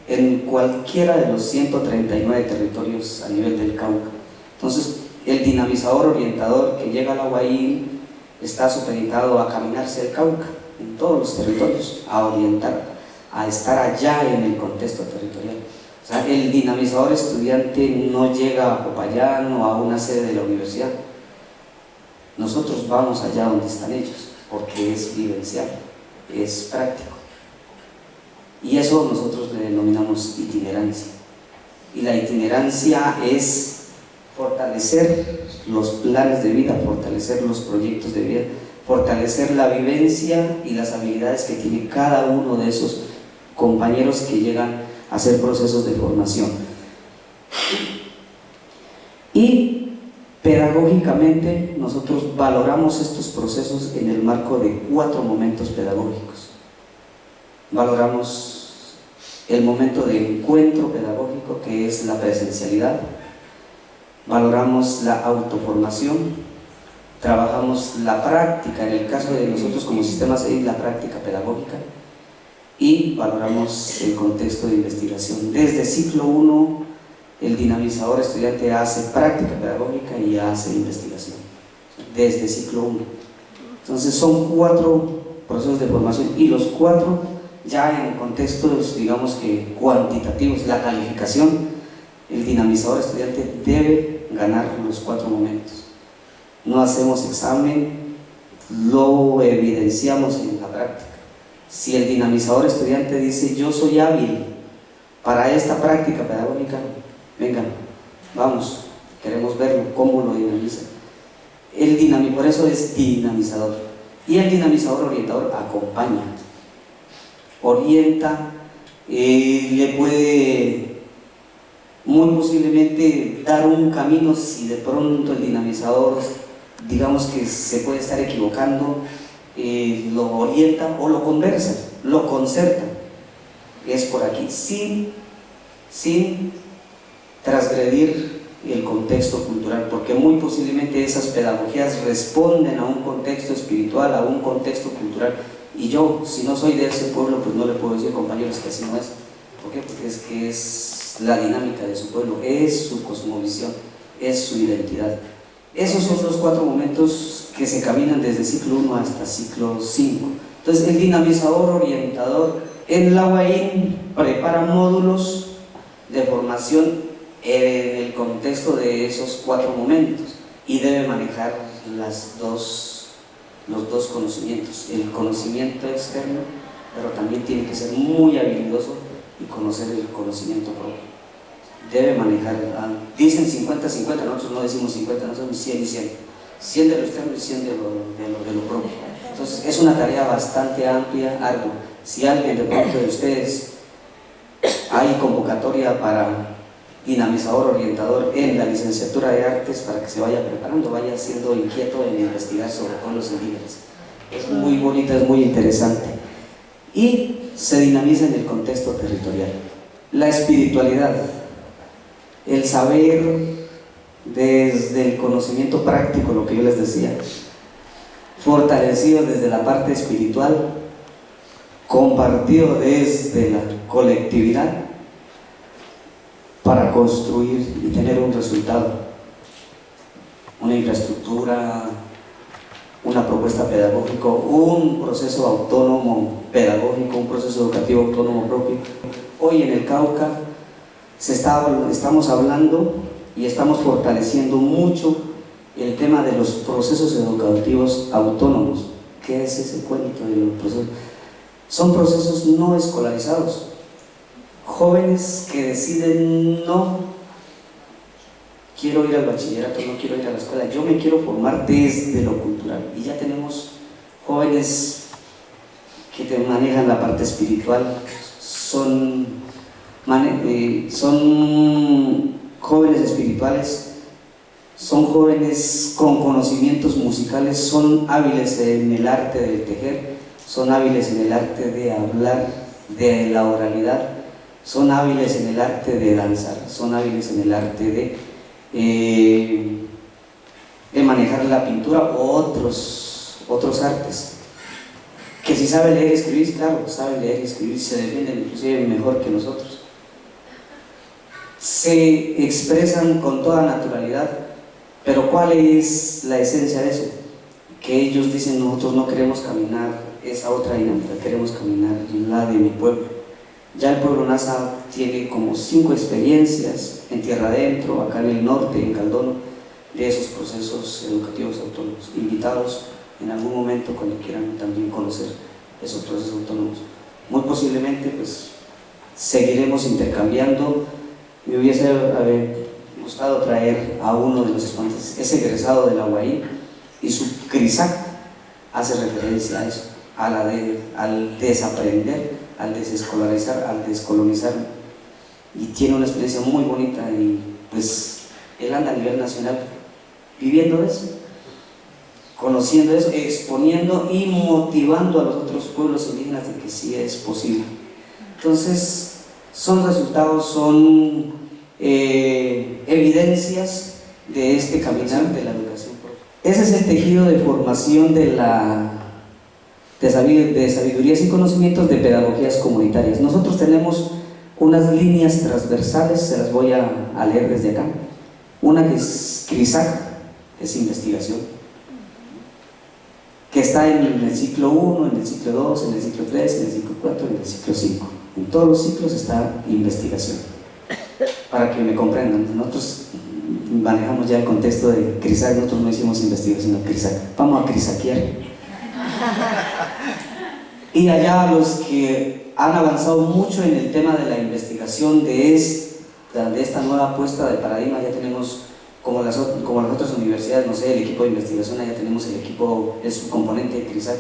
en cualquiera de los 139 territorios a nivel del Cauca. Entonces, el dinamizador orientador que llega a la Guaín está supeditado a caminarse el Cauca en todos los territorios, a orientar, a estar allá en el contexto territorial. O sea, el dinamizador estudiante no llega a Popayán o a una sede de la universidad. Nosotros vamos allá donde están ellos, porque es vivencial, es práctico. Y eso nosotros le denominamos itinerancia. Y la itinerancia es fortalecer los planes de vida, fortalecer los proyectos de vida, fortalecer la vivencia y las habilidades que tiene cada uno de esos compañeros que llegan a hacer procesos de formación. Y pedagógicamente nosotros valoramos estos procesos en el marco de 4 momentos pedagógicos. Valoramos el momento de encuentro pedagógico, que es la presencialidad. Valoramos la autoformación, trabajamos la práctica, en el caso de nosotros como sistema CEDI, la práctica pedagógica, y valoramos el contexto de investigación. Desde ciclo 1, el dinamizador estudiante hace práctica pedagógica y hace investigación, desde ciclo 1. Entonces son 4 procesos de formación, y los 4 ya en contextos, digamos que cuantitativos, la calificación. El dinamizador estudiante debe ganar los 4 momentos. No hacemos examen, lo evidenciamos en la práctica. Si el dinamizador estudiante dice yo soy hábil para esta práctica pedagógica, vengan, vamos, queremos verlo, cómo lo dinamiza. Por eso es dinamizador. Y el dinamizador orientador acompaña, orienta, le puede muy posiblemente dar un camino si de pronto el dinamizador, digamos que se puede estar equivocando, lo orienta o lo conversa, lo concerta. Es por aquí, sin transgredir el contexto cultural, porque muy posiblemente esas pedagogías responden a un contexto espiritual, a un contexto cultural, y yo, si no soy de ese pueblo, pues no le puedo decir, compañeros, que así no es. ¿Por qué? Porque es que es la dinámica de su pueblo, es su cosmovisión, es su identidad. Esos son los 4 momentos que se caminan desde ciclo 1 hasta ciclo 5. Entonces, el dinamizador orientador en la Guaín prepara módulos de formación en el contexto de esos 4 momentos y debe manejar los dos conocimientos, el conocimiento externo, pero también tiene que ser muy habilidoso y conocer el conocimiento propio. Debe manejar, dicen 50-50, nosotros no decimos 50, nosotros 100 y 100, 100 de lo externo y 100 de lo propio. Entonces es una tarea bastante amplia, ardua. Si alguien de parte de ustedes hay convocatoria para dinamizador, orientador en la licenciatura de artes para que se vaya preparando, vaya siendo inquieto en investigar sobre pueblos indígenas. Es muy bonita, es muy interesante y se dinamiza en el contexto territorial. La espiritualidad, el saber desde el conocimiento práctico, lo que yo les decía, fortalecido desde la parte espiritual, compartido desde la colectividad para construir y tener un resultado, una infraestructura, una propuesta pedagógica, un proceso autónomo pedagógico, un proceso educativo autónomo propio. Hoy en el Cauca estamos hablando y estamos fortaleciendo mucho el tema de los procesos educativos autónomos. ¿Qué es ese cuento de los procesos? Son procesos no escolarizados, jóvenes que deciden no quiero ir al bachillerato, no quiero ir a la escuela, yo me quiero formar desde lo cultural. Y ya tenemos jóvenes que te manejan la parte espiritual, son jóvenes espirituales, son jóvenes con conocimientos musicales, son hábiles en el arte de tejer, son hábiles en el arte de hablar, de la oralidad, son hábiles en el arte de danzar, son hábiles en el arte de manejar la pintura o otros artes. Que si sabe leer y escribir, claro, sabe leer y escribir, se defienden inclusive mejor que nosotros. Se expresan con toda naturalidad, pero ¿cuál es la esencia de eso? Que ellos dicen, nosotros no queremos caminar esa otra dinámica, queremos caminar la de mi pueblo. Ya el pueblo Nasa tiene como 5 experiencias en tierra adentro, acá en el norte, en Caldono, de esos procesos educativos autónomos, invitados en algún momento cuando quieran también conocer esos procesos autónomos. Muy posiblemente pues seguiremos intercambiando. Me hubiese gustado traer a uno de los exponentes, es egresado de la UAI y su CRISAC hace referencia a eso, al desaprender, al desescolarizar, al descolonizar, y tiene una experiencia muy bonita y pues él anda a nivel nacional viviendo eso, conociendo eso, exponiendo y motivando a los otros pueblos indígenas de que sí es posible. Entonces son resultados, son evidencias de este caminar de la educación propia. Ese es el tejido de formación de sabidurías y conocimientos de pedagogías comunitarias. Nosotros tenemos unas líneas transversales, se las voy a leer desde acá. Una que es CRISAC, que es investigación, que está en el ciclo 1, en el ciclo 2, en el ciclo 3, en el ciclo 4, en el ciclo 5. En todos los ciclos está investigación. Para que me comprendan, nosotros manejamos ya el contexto de CRISAC, nosotros no hicimos investigación a CRISAC, vamos a crisaquear. Y allá los que han avanzado mucho en el tema de la investigación de esta nueva apuesta de paradigma, ya tenemos como las otras universidades, no sé, el equipo de investigación, allá tenemos el equipo, el subcomponente de CRISAC,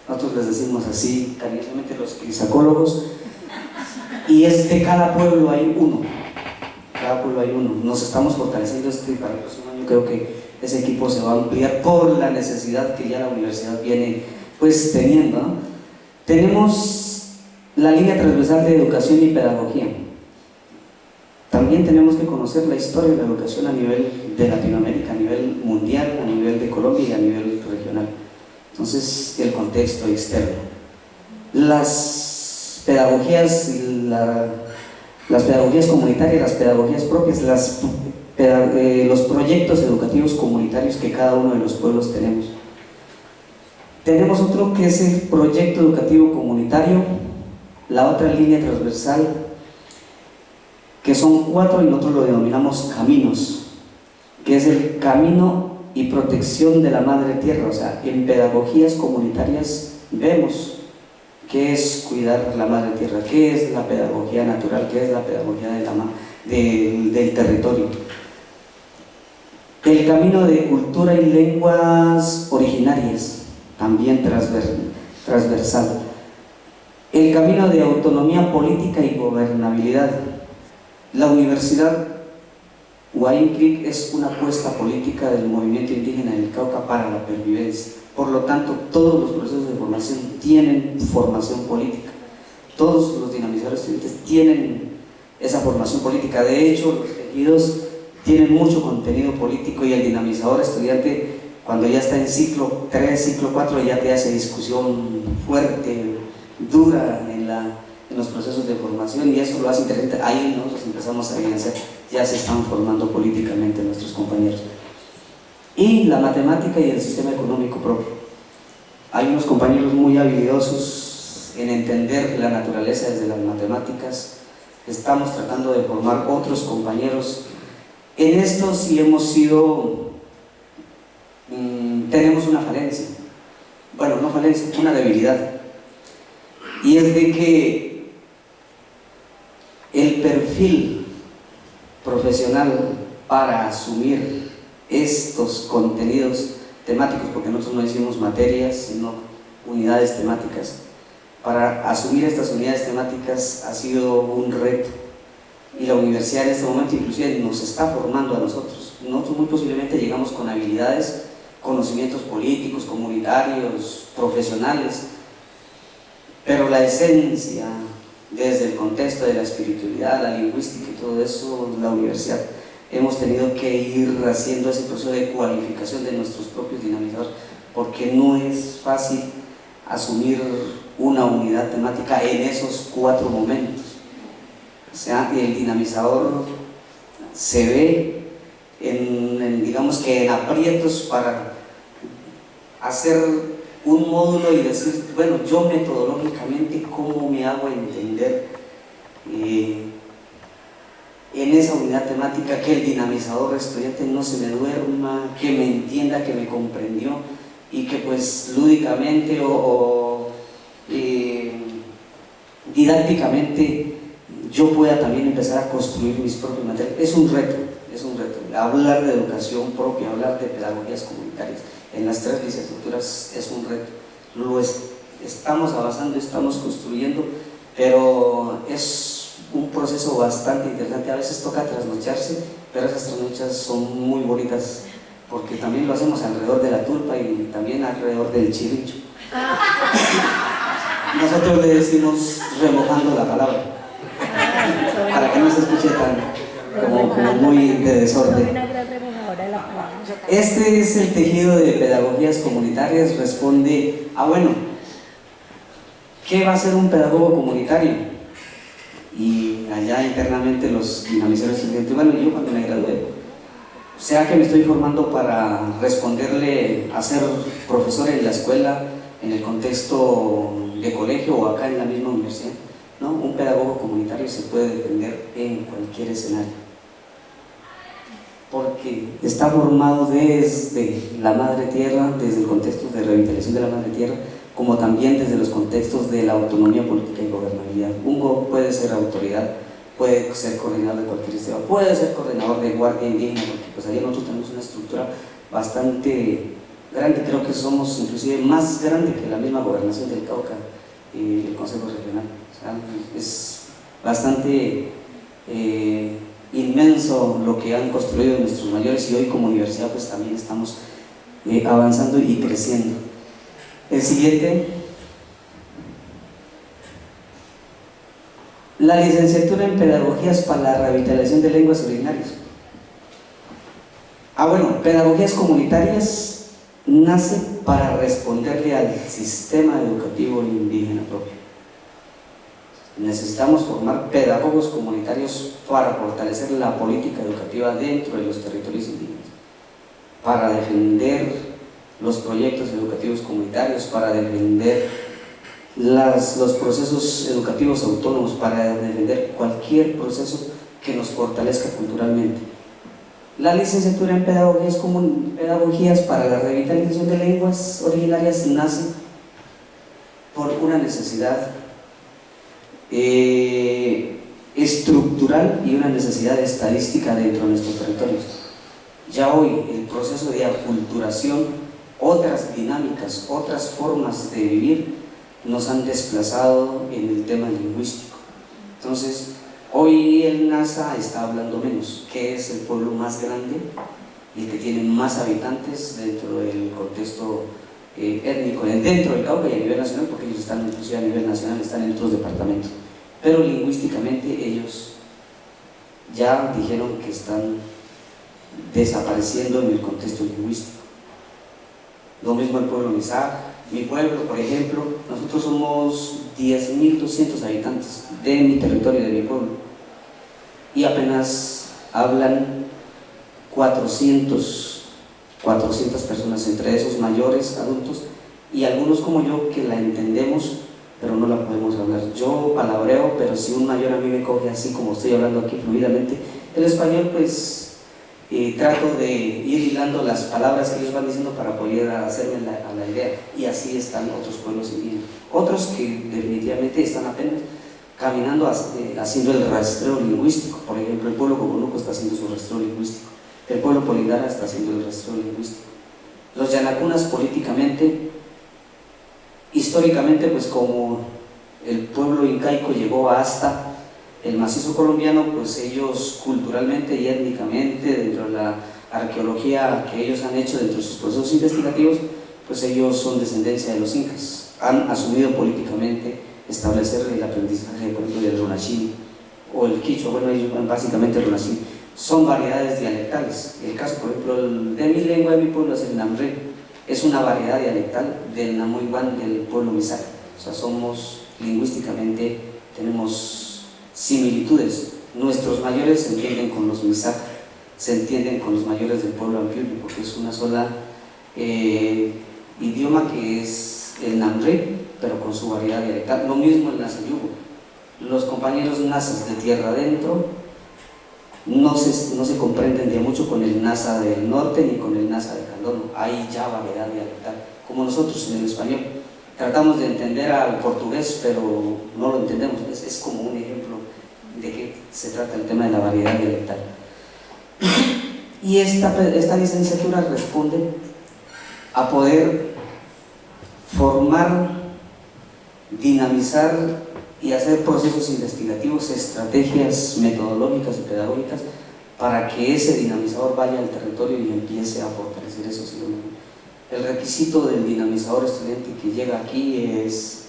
nosotros les decimos así cariñosamente los crisacólogos, y es de cada pueblo hay uno, nos estamos fortaleciendo para el próximo año. Creo que ese equipo se va a ampliar por la necesidad que ya la universidad viene pues teniendo, ¿no? Tenemos la línea transversal de educación y pedagogía. También tenemos que conocer la historia de la educación a nivel de Latinoamérica, a nivel mundial, a nivel de Colombia y a nivel regional. Entonces, el contexto externo. Las pedagogías comunitarias, las pedagogías propias, los proyectos educativos comunitarios que cada uno de los pueblos tenemos. Tenemos otro que es el proyecto educativo comunitario, la otra línea transversal, que son 4 y nosotros lo denominamos caminos, que es el camino y protección de la madre tierra. O sea, en pedagogías comunitarias vemos qué es cuidar la madre tierra, qué es la pedagogía natural, qué es la pedagogía del territorio. El camino de cultura y lenguas originarias, también transversal. El camino de autonomía política y gobernabilidad. La Universidad Huaín Creek es una apuesta política del movimiento indígena del Cauca para la pervivencia. Por lo tanto, todos los procesos de formación tienen formación política. Todos los dinamizadores estudiantes tienen esa formación política. De hecho, los tejidos tienen mucho contenido político y el dinamizador estudiante, cuando ya está en ciclo 3, ciclo 4, ya te hace discusión fuerte, dura en los procesos de formación, y eso lo hace interesante. Ahí nosotros empezamos a evidenciar, ya se están formando políticamente nuestros compañeros. Y la matemática y el sistema económico propio. Hay unos compañeros muy habilidosos en entender la naturaleza desde las matemáticas. Estamos tratando de formar otros compañeros. En esto sí hemos sido, tenemos una falencia, bueno, no falencia, una debilidad, y es de que el perfil profesional para asumir estos contenidos temáticos, porque nosotros no decimos materias, sino unidades temáticas, para asumir estas unidades temáticas ha sido un reto, y la universidad en este momento inclusive nos está formando a nosotros. Nosotros muy posiblemente llegamos con habilidades, conocimientos políticos, comunitarios, profesionales, pero la esencia, desde el contexto de la espiritualidad, la lingüística y todo eso, la universidad, hemos tenido que ir haciendo ese proceso de cualificación de nuestros propios dinamizadores, porque no es fácil asumir una unidad temática en esos 4 momentos. O sea, el dinamizador se ve digamos que en aprietos para hacer un módulo y decir, bueno, yo metodológicamente cómo me hago entender en esa unidad temática, que el dinamizador estudiante no se me duerma, que me entienda, que me comprendió, y que pues lúdicamente o didácticamente yo pueda también empezar a construir mis propios materiales. Es un reto, hablar de educación propia, hablar de pedagogías comunitarias en las 3 licenciaturas es un reto. Estamos avanzando, estamos construyendo, pero es un proceso bastante interesante. A veces toca trasnocharse, pero esas trasnochas son muy bonitas, porque también lo hacemos alrededor de la tulpa y también alrededor del chiricho. Nosotros le decimos remojando la palabra, para que no se escuche como muy de desorden. Este es el tejido de pedagogías comunitarias. Responde a, bueno, ¿qué va a ser un pedagogo comunitario? Y allá internamente los dinamizadores estudiantes, bueno, yo cuando me gradué, ¿será que me estoy formando para responderle a ser profesor en la escuela, en el contexto de colegio o acá en la misma universidad? No, un pedagogo comunitario se puede defender en cualquier escenario, porque está formado desde la madre tierra, desde el contexto de revitalización de la madre tierra, como también desde los contextos de la autonomía política y gobernabilidad. Un puede ser autoridad, puede ser coordinador de cualquier sistema, puede ser coordinador de guardia indígena, porque pues allá nosotros tenemos una estructura bastante grande, creo que somos inclusive más grande que la misma gobernación del Cauca y el Consejo Regional. O sea, es bastante inmenso lo que han construido nuestros mayores, y hoy como universidad pues también estamos avanzando y creciendo. El siguiente, la licenciatura en Pedagogías para la Revitalización de Lenguas Originarias. Bueno, Pedagogías Comunitarias nace para responderle al sistema educativo indígena propio. Necesitamos formar pedagogos comunitarios para fortalecer la política educativa dentro de los territorios indígenas, para defender los proyectos educativos comunitarios, para defender los procesos educativos autónomos, para defender cualquier proceso que nos fortalezca culturalmente. La licenciatura en Pedagogías para la Revitalización de Lenguas Originarias nace por una necesidad estructural y una necesidad estadística dentro de nuestros territorios. Ya hoy el proceso de aculturación, otras dinámicas, otras formas de vivir, nos han desplazado en el tema lingüístico. Entonces, hoy el NASA está hablando menos, que es el pueblo más grande y que tiene más habitantes dentro del contexto étnico, dentro del Cauca y a nivel nacional, porque ellos están inclusive a nivel nacional, están en otros departamentos, pero lingüísticamente ellos ya dijeron que están desapareciendo en el contexto lingüístico. Lo mismo el pueblo Misak, mi pueblo, por ejemplo, nosotros somos 10.200 habitantes de mi territorio, de mi pueblo, y apenas hablan 400 personas, entre esos mayores, adultos, y algunos como yo que la entendemos, pero no la podemos hablar. Yo palabreo, pero si un mayor a mí me coge así como estoy hablando aquí fluidamente, el español pues trato de ir hilando las palabras que ellos van diciendo para poder hacerme a la idea, y así están otros pueblos indígenas, otros que definitivamente están apenas caminando, haciendo el rastreo lingüístico. Por ejemplo, el pueblo Coconuco está haciendo su rastreo lingüístico, el pueblo Polindara está haciendo el rastreo lingüístico. Los yanacunas políticamente, históricamente, pues como el pueblo incaico llegó hasta el macizo colombiano, pues ellos culturalmente y étnicamente, dentro de la arqueología que ellos han hecho dentro de sus procesos investigativos, pues ellos son descendencia de los incas. Han asumido políticamente establecer el aprendizaje, por ejemplo, del runashimi o el quichua. Bueno, ellos básicamente el runashimi son variedades dialectales. El caso, por ejemplo, de mi lengua, de mi pueblo, es el namre, es una variedad dialectal del namuiguan del pueblo Misak. O sea, somos lingüísticamente, tenemos similitudes. Nuestros mayores se entienden con los Misak, se entienden con los mayores del pueblo Ampiuli, porque es una sola idioma que es el namre, pero con su variedad dialectal. Lo mismo el Nasayugo. Los compañeros nasas de tierra adentro no se comprenden de mucho con el nasa del norte ni con el nasa de Candono. Hay ya variedad dialectal, como nosotros en el español. Tratamos de entender al portugués, pero no lo entendemos. Es como un ejemplo de qué se trata el tema de la variedad dialectal. Y esta licenciatura responde a poder formar, dinamizar y hacer procesos investigativos, estrategias metodológicas y pedagógicas para que ese dinamizador vaya al territorio y empiece a fortalecer esos idiomas. El requisito del dinamizador estudiante que llega aquí es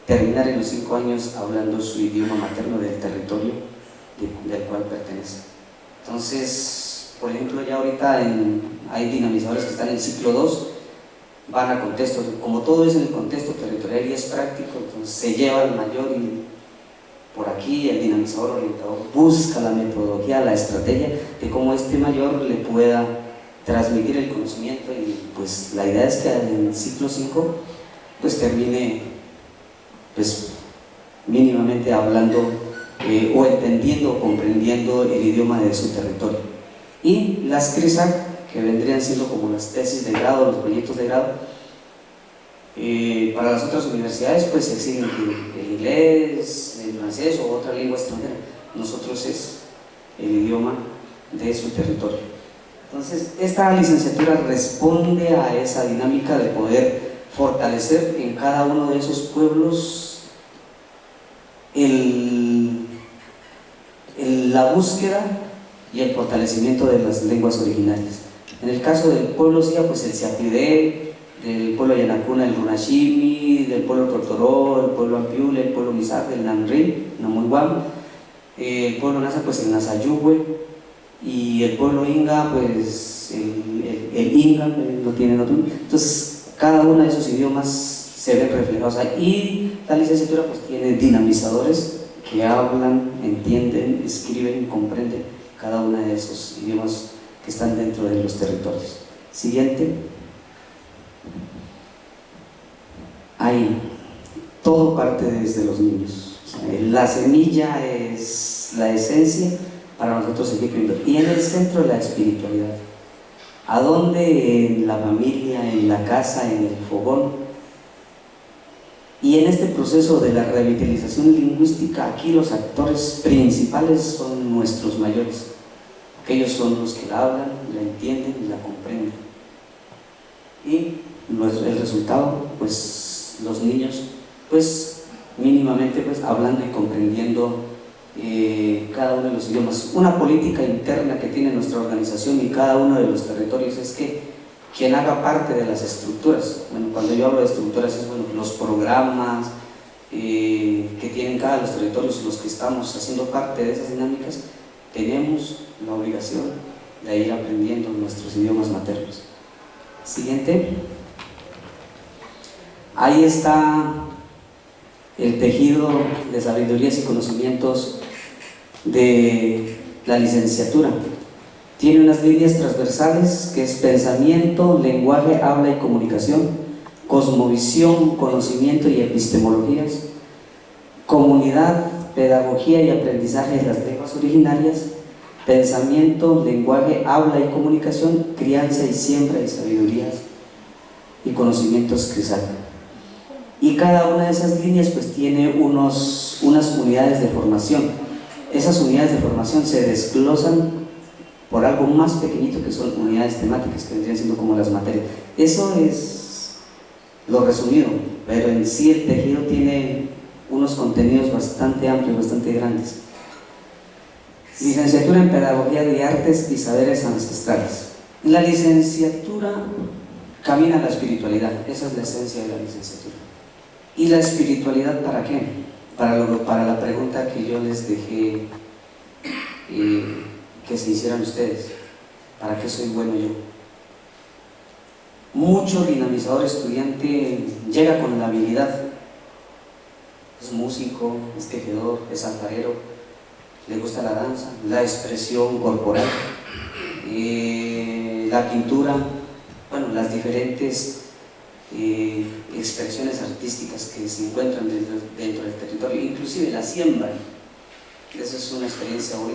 terminar en los 5 años hablando su idioma materno del territorio del cual pertenece. Entonces, por ejemplo, ya ahorita hay dinamizadores que están en ciclo 2, van a contexto, como todo es en el contexto territorial y es práctico, entonces se lleva al mayor y por aquí el dinamizador orientador busca la metodología, la estrategia de cómo este mayor le pueda transmitir el conocimiento, y pues la idea es que en el ciclo 5 pues termine pues mínimamente hablando o entendiendo o comprendiendo el idioma de su territorio. Y las CRISAC, que vendrían siendo como las tesis de grado, los proyectos de grado, para las otras universidades pues exigen el inglés, el francés o otra lengua extranjera. Nosotros es el idioma de su territorio. Entonces, esta licenciatura responde a esa dinámica de poder fortalecer en cada uno de esos pueblos la búsqueda y el fortalecimiento de las lenguas originarias. En el caso del pueblo Sia, pues el Siapidé, del pueblo Yanacuna, el Runashimi, del pueblo Tortoró, el pueblo Ampiule, el pueblo Misak, el Namri, Namuiguam, el pueblo Nasa, pues el Nasayuhue, y el pueblo Inga, pues el Inga, no tiene otro. Entonces, cada uno de esos idiomas se ven reflejados ahí, y la licenciatura pues tiene dinamizadores que hablan, entienden, escriben, comprenden cada uno de esos idiomas que están dentro de los territorios. Siguiente. Ahí, todo parte desde los niños. O sea, la semilla es la esencia para nosotros seguir viviendo. Y en el centro la espiritualidad. ¿A dónde? En la familia, en la casa, en el fogón. Y en este proceso de la revitalización lingüística, aquí los actores principales son nuestros mayores. Aquellos son los que la hablan, la entienden y la comprenden. Y el resultado, pues, los niños, pues mínimamente pues hablando y comprendiendo cada uno de los idiomas. Una política interna que tiene nuestra organización y cada uno de los territorios es que quien haga parte de las estructuras, bueno, cuando yo hablo de estructuras es bueno, los programas que tienen cada uno de los territorios, los que estamos haciendo parte de esas dinámicas, tenemos la obligación de ir aprendiendo nuestros idiomas maternos. Siguiente. Ahí está el tejido de sabidurías y conocimientos de la licenciatura. Tiene unas líneas transversales que es pensamiento, lenguaje, habla y comunicación, cosmovisión, conocimiento y epistemologías, comunidad, pedagogía y aprendizaje de las lenguas originarias, pensamiento, lenguaje, habla y comunicación, crianza y siembra y sabidurías y conocimientos CRISAC. Y cada una de esas líneas pues tiene unas unidades de formación. Esas unidades de formación se desglosan por algo más pequeñito que son unidades temáticas que vendrían siendo como las materias. Eso es lo resumido, pero en sí el tejido tiene unos contenidos bastante amplios, bastante grandes. Licenciatura en Pedagogía de Artes y Saberes Ancestrales. La licenciatura camina a la espiritualidad, esa es la esencia de la licenciatura. ¿Y la espiritualidad para qué? Para la pregunta que yo les dejé que se hicieran ustedes. ¿Para qué soy bueno yo? Mucho dinamizador estudiante llega con la habilidad, es músico, es tejedor, es alfarero, le gusta la danza, la expresión corporal, la pintura, bueno, las diferentes expresiones artísticas que se encuentran dentro del territorio, inclusive la siembra. Esa es una experiencia hoy,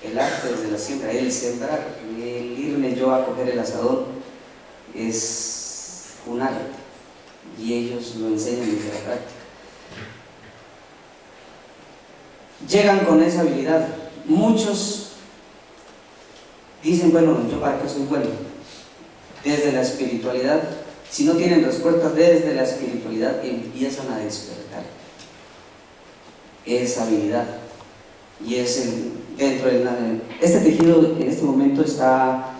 el arte desde la siembra, el sembrar, el irme yo a coger el asadón es un arte y ellos lo enseñan desde la práctica. Llegan con esa habilidad. Muchos dicen, bueno, yo para qué soy bueno. Desde la espiritualidad, si no tienen respuesta desde la espiritualidad, empiezan a despertar esa habilidad. Y es dentro de este tejido en este momento está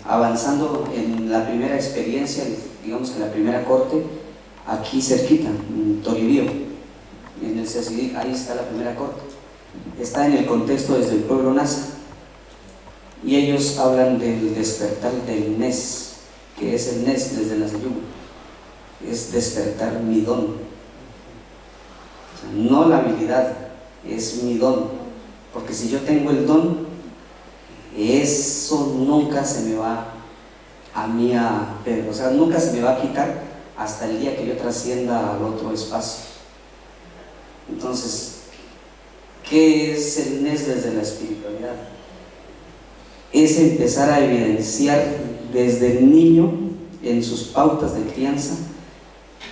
avanzando en la primera experiencia, digamos que en la primera corte, aquí cerquita, en Toribío, en el CECIDIC, ahí está la primera corte. Está en el contexto desde el pueblo Nasa. Y ellos hablan del despertar del NES, que es el NES desde el Nasayugo, es despertar mi don. O sea, no la habilidad, es mi don, porque si yo tengo el don, eso nunca se me va a mí a perder, o sea, nunca se me va a quitar hasta el día que yo trascienda al otro espacio. Entonces, ¿qué es el NES desde la espiritualidad? Es empezar a evidenciar desde el niño en sus pautas de crianza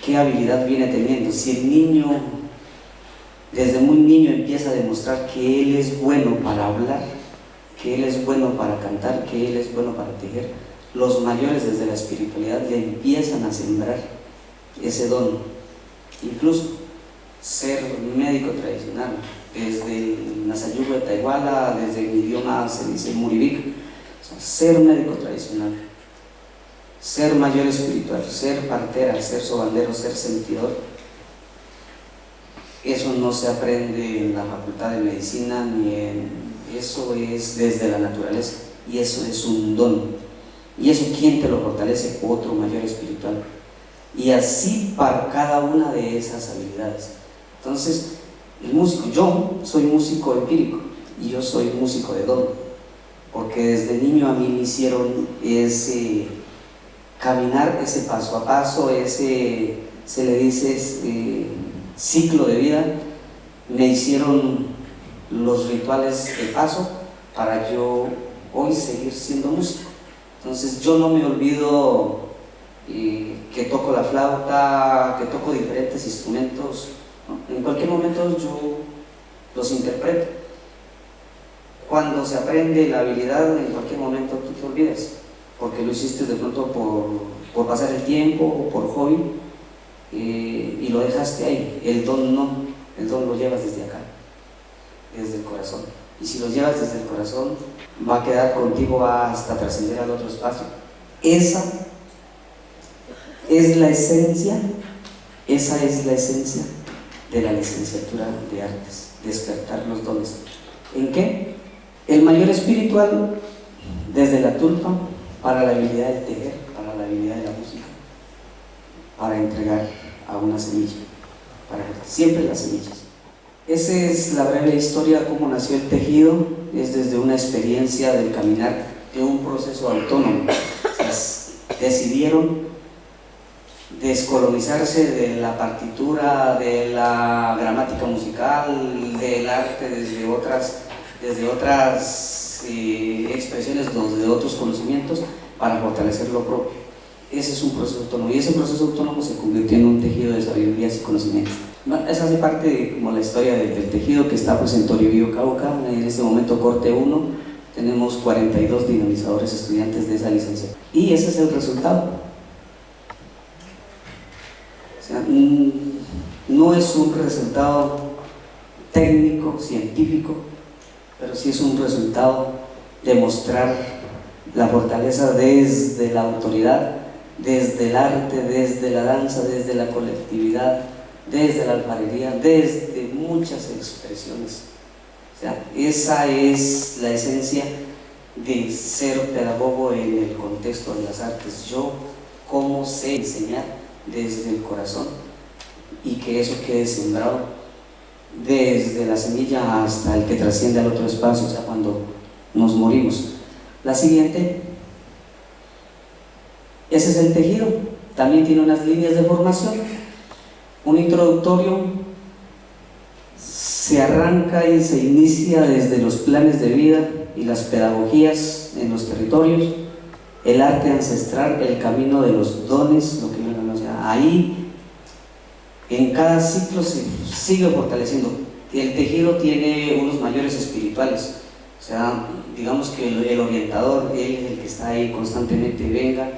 qué habilidad viene teniendo. Si el niño desde muy niño empieza a demostrar que él es bueno para hablar, que él es bueno para cantar, que él es bueno para tejer, los mayores desde la espiritualidad le empiezan a sembrar ese don. Incluso ser médico tradicional, desde el Nasayugo de Taiguala, desde mi idioma se dice Muribic, o sea, ser médico tradicional, ser mayor espiritual, ser partera, ser sobandero, ser sentidor, eso no se aprende en la facultad de medicina eso es desde la naturaleza y eso es un don. Y eso, ¿quién te lo fortalece? Otro mayor espiritual. Y así para cada una de esas habilidades. Entonces, el músico, yo soy músico empírico y yo soy músico de don, porque desde niño a mí me hicieron ese caminar, ese paso a paso, ese, se le dice, ciclo de vida, me hicieron los rituales de paso para yo hoy seguir siendo músico. Entonces yo no me olvido que toco la flauta, que toco diferentes instrumentos, ¿no? En cualquier momento yo los interpreto. Cuando se aprende la habilidad, en cualquier momento tú te olvidas, porque lo hiciste de pronto por pasar el tiempo o por hobby, y lo dejaste ahí. El don no, el don lo llevas desde acá, desde el corazón. Y si lo llevas desde el corazón, va a quedar contigo hasta trascender al otro espacio. Esa es la esencia, esa es la esencia de la licenciatura de artes, despertar los dones. ¿En qué? El mayor espiritual, desde la tulpa, para la habilidad de tejer, para la habilidad de la música, para entregar a una semilla, para siempre las semillas. Esa es la breve historia de cómo nació el tejido. Es desde una experiencia del caminar de un proceso autónomo. O sea, decidieron descolonizarse de la partitura, de la gramática musical, del arte desde otras expresiones, de otros conocimientos, para fortalecer lo propio. Ese es un proceso autónomo, y ese proceso autónomo se convirtió en un tejido de sabidurías y conocimientos. Esa hace parte de como la historia del tejido que está pues en Toribío, Cauca. En este momento corte 1, tenemos 42 dinamizadores estudiantes de esa licencia, y ese es el resultado. O sea, no es un resultado técnico, científico, pero sí es un resultado de mostrar la fortaleza desde la autoridad, desde el arte, desde la danza, desde la colectividad, desde la alfarería, desde muchas expresiones. O sea, esa es la esencia de ser pedagogo en el contexto de las artes. Yo, cómo sé enseñar desde el corazón, y que eso quede sembrado desde la semilla hasta el que trasciende al otro espacio, o sea, cuando nos morimos. La siguiente, ese es el tejido. También tiene unas líneas de formación. Un introductorio se arranca y se inicia desde los planes de vida y las pedagogías en los territorios, el arte ancestral, el camino de los dones, lo que o sea, ahí en cada ciclo se sigue fortaleciendo. El tejido tiene unos mayores espirituales, o sea, digamos que el orientador, él es el que está ahí constantemente, venga,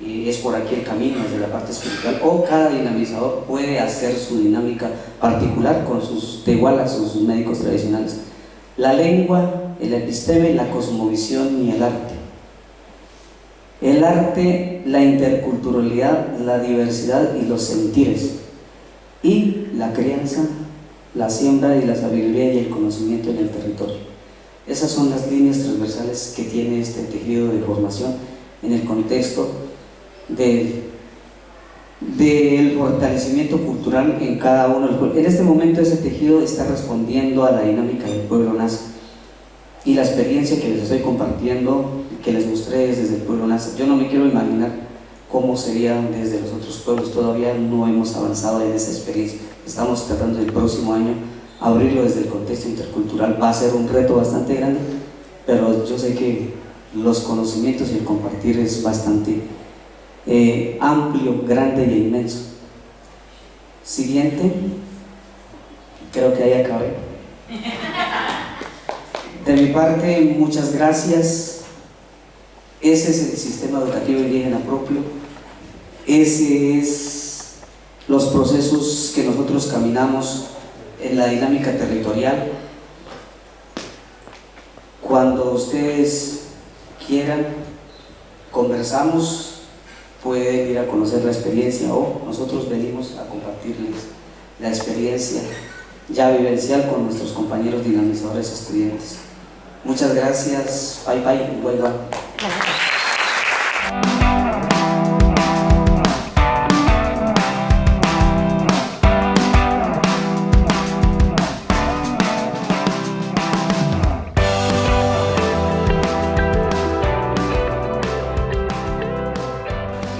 es por aquí el camino, desde la parte espiritual, o cada dinamizador puede hacer su dinámica particular con sus tehualas o sus médicos tradicionales. La lengua, el episteme, la cosmovisión y el arte. El arte, la interculturalidad, la diversidad y los sentires. Y la crianza, la siembra y la sabiduría y el conocimiento en el territorio. Esas son las líneas transversales que tiene este tejido de formación en el contexto del fortalecimiento cultural en cada uno de los pueblos. En este momento ese tejido está respondiendo a la dinámica del pueblo naza, y la experiencia que les estoy compartiendo, que les mostré desde el pueblo naza. Yo no me quiero imaginar cómo sería desde los otros pueblos. Todavía no hemos avanzado en esa experiencia. Estamos tratando el próximo año abrirlo desde el contexto intercultural. Va a ser un reto bastante grande, pero yo sé que los conocimientos y el compartir es bastante amplio, grande e inmenso. Siguiente, creo que ahí acabé. De mi parte, muchas gracias. Ese es el sistema educativo indígena propio, ese es los procesos que nosotros caminamos en la dinámica territorial. Cuando ustedes quieran, conversamos, pueden ir a conocer la experiencia, o nosotros venimos a compartirles la experiencia ya vivencial con nuestros compañeros dinamizadores estudiantes. Muchas gracias, bye bye, bye bye.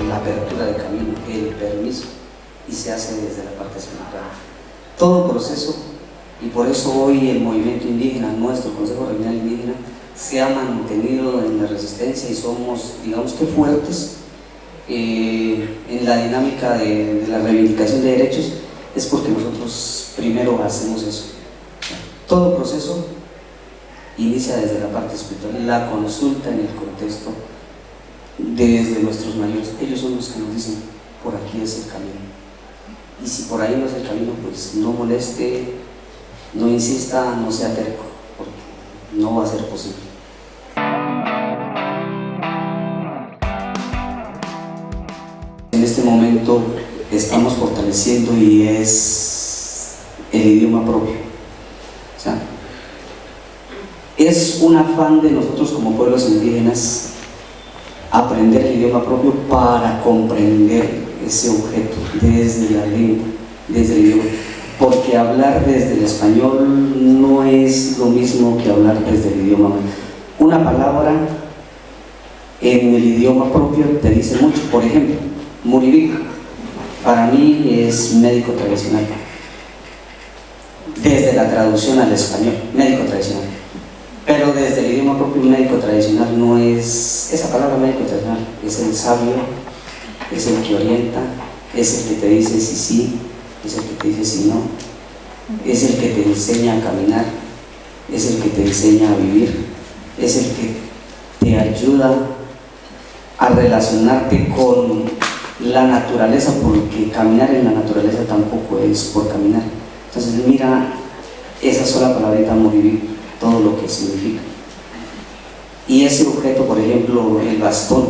La apertura de camino, el permiso, y se hace desde la parte espiritual. Todo proceso, y por eso hoy el movimiento indígena, nuestro Consejo Regional Indígena, se ha mantenido en la resistencia y somos, digamos que fuertes en la dinámica de la reivindicación de derechos, es porque nosotros primero hacemos eso. Todo proceso inicia desde la parte espiritual, la consulta en el contexto desde nuestros mayores. Ellos son los que nos dicen, por aquí es el camino. y si por ahí no es el camino, pues no moleste, no insista, no sea terco, porque no va a ser posible. En este momento estamos fortaleciendo y es el idioma propio. O sea, es un afán de nosotros como pueblos indígenas aprender el idioma propio para comprender ese objeto desde la lengua, desde el idioma. Porque hablar desde el español no es lo mismo que hablar desde el idioma. Una palabra en el idioma propio te dice mucho. Por ejemplo, Muribic, para mí es médico tradicional. Desde la traducción al español, médico tradicional. Pero desde el idioma propio, médico tradicional no es esa palabra médico tradicional, es el sabio, es el que orienta, es el que te dice si sí, es el que te dice si no, es el que te enseña a caminar, es el que te enseña a vivir, es el que te ayuda a relacionarte con la naturaleza, porque caminar en la naturaleza tampoco es por caminar. Entonces mira esa sola palabrita Muribic, todo lo que significa. Y ese objeto, por ejemplo, el bastón.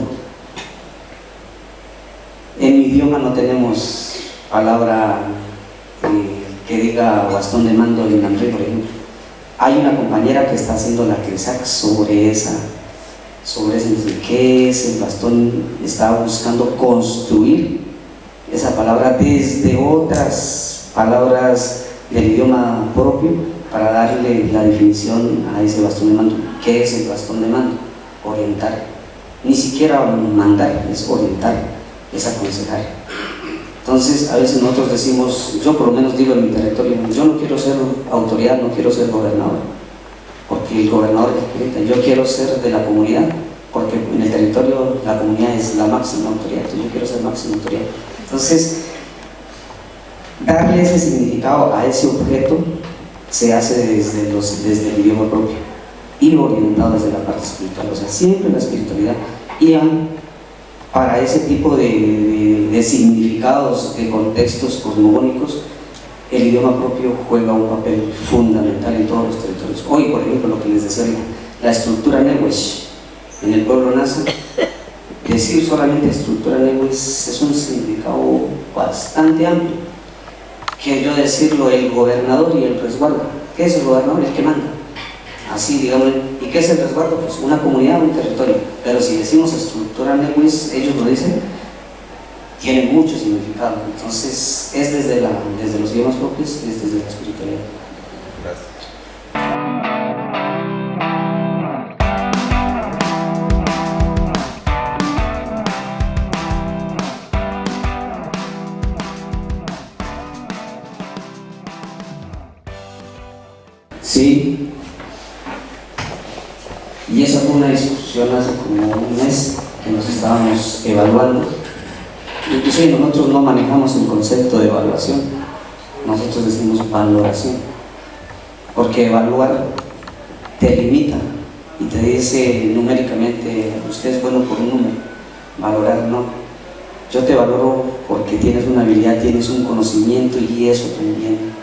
En mi idioma no tenemos palabra que diga bastón de mando en Namré, por ejemplo. Hay una compañera que está haciendo la CRESAC sobre ese, ¿qué es el bastón? Está buscando construir esa palabra desde otras palabras del idioma propio para darle la definición a ese bastón de mando. ¿Qué es el bastón de mando? Orientar. Ni siquiera mandar, es orientar, es aconsejar. Entonces, a veces nosotros decimos, yo por lo menos digo en mi territorio, yo no quiero ser autoridad, no quiero ser gobernador, porque el gobernador es directa. Yo quiero ser de la comunidad, porque en el territorio la comunidad es la máxima autoridad, entonces yo quiero ser máxima autoridad. Entonces, darle ese significado a ese objeto se hace desde el idioma propio y orientado desde la parte espiritual, o sea, siempre la espiritualidad. Y para ese tipo de significados, de contextos cosmogónicos, el idioma propio juega un papel fundamental en todos los territorios. Hoy, por ejemplo, lo que les decía ahorita, la estructura Nehuesh en el pueblo Nasa, decir solamente estructura Nehuesh es un significado bastante amplio. Que yo decirlo, el gobernador y el resguardo. ¿Qué es el gobernador? El que manda. Así, digamos. ¿Y qué es el resguardo? Pues una comunidad, un territorio. Pero si decimos estructura Nehuis, ellos lo dicen, tiene mucho significado. Entonces, es desde los idiomas propios, es desde la espiritualidad. Gracias. Sí, y esa fue una discusión hace como un mes que nos estábamos evaluando. Inclusive nosotros no manejamos el concepto de evaluación, nosotros decimos valoración, porque evaluar te limita y te dice numéricamente, usted es bueno por un número, valorar no. Yo te valoro porque tienes una habilidad, tienes un conocimiento y eso también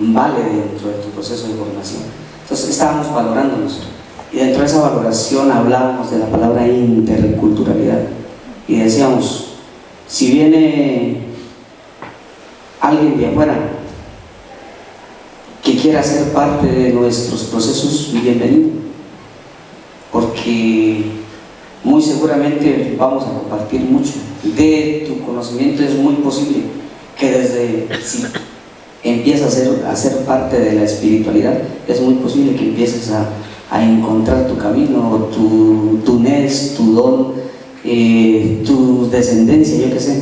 vale dentro de tu proceso de formación. Entonces estábamos valorándonos y dentro de esa valoración hablábamos de la palabra interculturalidad y decíamos, si viene alguien de afuera que quiera ser parte de nuestros procesos, bienvenido, porque muy seguramente vamos a compartir mucho de tu conocimiento. Es muy posible que desde empiezas a ser parte de la espiritualidad, es muy posible que empieces a encontrar tu camino, tu nes, tu don, tu descendencia, yo qué sé.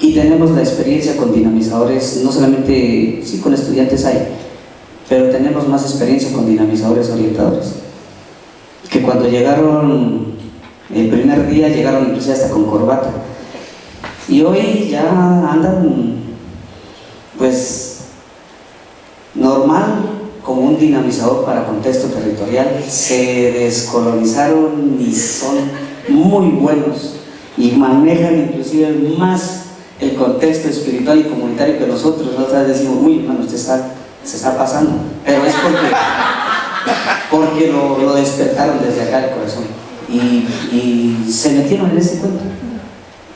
Y tenemos la experiencia con dinamizadores, no solamente, sí, con estudiantes hay, pero tenemos más experiencia con dinamizadores orientadores, que cuando llegaron el primer día llegaron incluso hasta con corbata, y hoy ya andan pues normal, como un dinamizador para contexto territorial. Se descolonizaron y son muy buenos y manejan inclusive más el contexto espiritual y comunitario que nosotros decimos, uy, hermano, usted se está pasando, pero es porque lo despertaron desde acá del corazón y se metieron en ese cuento.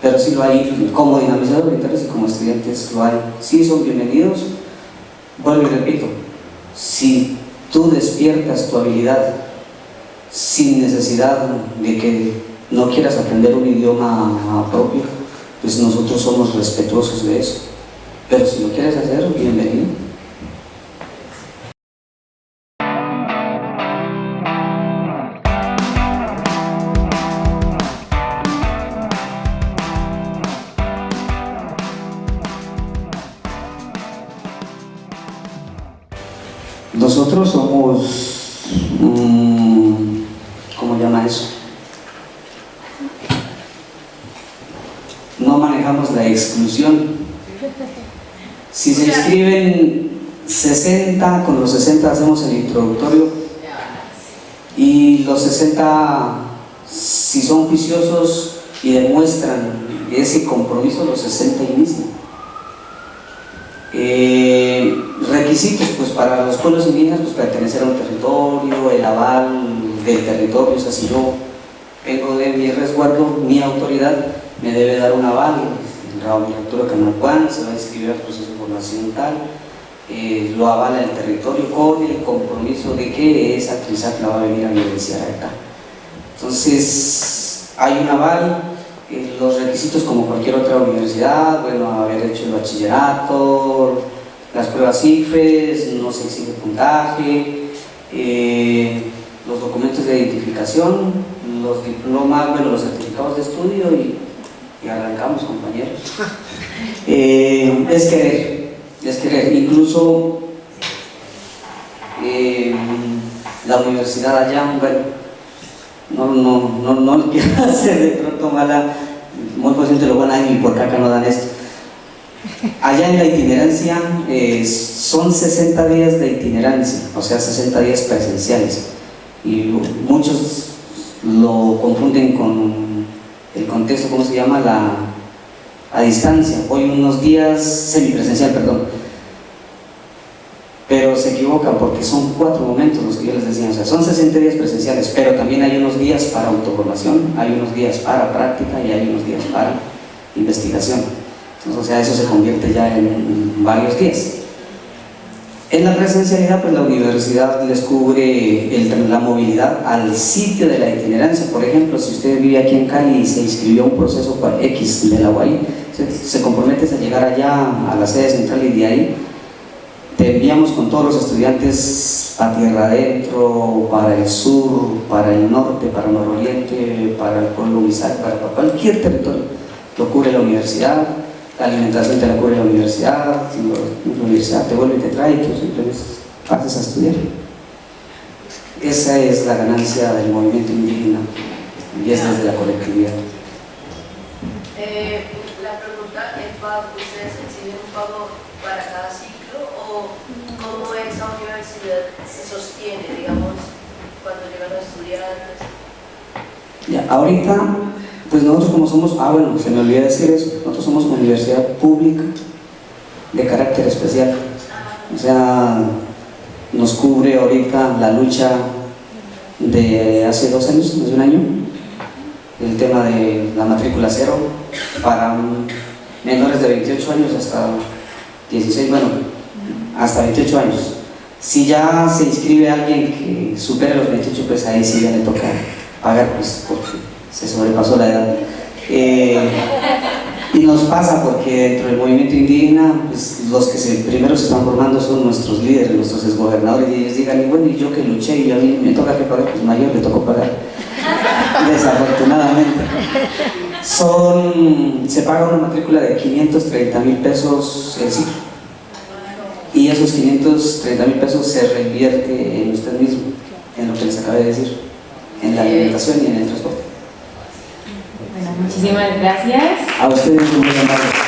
Pero sí lo hay, como dinamizadores voluntarios y como estudiantes lo hay. Sí son bienvenidos. Vuelvo y repito, si tú despiertas tu habilidad sin necesidad de que no quieras aprender un idioma propio, pues nosotros somos respetuosos de eso. Pero si lo quieres hacer, bienvenido. Nosotros somos, ¿cómo llama eso? No manejamos la exclusión. Si se inscriben 60, con los 60 hacemos el introductorio y los 60, si son juiciosos y demuestran ese compromiso, los 60 inician. Requisitos, pues para los pueblos indígenas, pues pertenecer a un territorio, el aval del territorio. O sea, si yo vengo de mi resguardo, mi autoridad me debe dar un aval, el Rabo Director Canalpuán se va a inscribir al proceso de población tal, lo avala el territorio con el compromiso de que esa Trisacla va a venir a vivenciar acá. Entonces, hay un aval. Los requisitos, como cualquier otra universidad, bueno, haber hecho el bachillerato, las pruebas IFES, no se exige puntaje, los documentos de identificación, los diplomas, bueno, los certificados de estudio y arrancamos, compañeros. Es querer, incluso la universidad allá, bueno, no quiero hacer de pronto mala, muy consciente lo van a ir porque acá no dan esto. Allá en la itinerancia son 60 días de itinerancia, o sea 60 días presenciales, y muchos lo confunden con el contexto, ¿cómo se llama? A distancia. Hoy unos días semipresencial, perdón. Pero se equivocan porque son 4 momentos los que yo les decía. O sea, son 60 días presenciales, pero también hay unos días para autoformación, hay unos días para práctica y hay unos días para investigación. Entonces, o sea, eso se convierte ya en varios días. En la presencialidad, pues la universidad les cubre la movilidad al sitio de la itinerancia. Por ejemplo, si usted vive aquí en Cali y se inscribió a un proceso para X de la UAI, se compromete a llegar allá a la sede central y de ahí te enviamos con todos los estudiantes a tierra adentro, para el sur, para el norte, para el nororiente, para el pueblo Huizac, para cualquier territorio. Lo cubre la universidad, la alimentación te la cubre la universidad, si la universidad te vuelve y te trae, tú simplemente pasas a estudiar. Esa es la ganancia del movimiento indígena y es desde la colectividad. La pregunta es, ¿ustedes exigen un pago para cada ciclo o cómo esa universidad se sostiene, digamos, cuando llegan los estudiantes? Ya, ahorita, pues nosotros como somos, bueno, se me olvidó decir eso, nosotros somos una universidad pública de carácter especial. O sea, nos cubre ahorita la lucha de hace 2 años, más de un año, el tema de la matrícula cero para menores de 28 años hasta 16, bueno, hasta 28 años. Si ya se inscribe alguien que supere los 28, pues ahí sí ya le toca pagar, pues porque se sobrepasó la edad. Y nos pasa porque dentro del movimiento indígena, pues los que primero se están formando son nuestros líderes, nuestros exgobernadores, y ellos digan, y bueno, y yo que luché y a mí me toca que pagar, pues mayor le tocó pagar. Desafortunadamente. Se paga una matrícula de 530,000 pesos el ciclo. Y esos 530,000 pesos se reinvierte en usted mismo, en lo que les acabé de decir, en la alimentación y en el transporte. Bueno, muchísimas gracias. A ustedes, muy amables.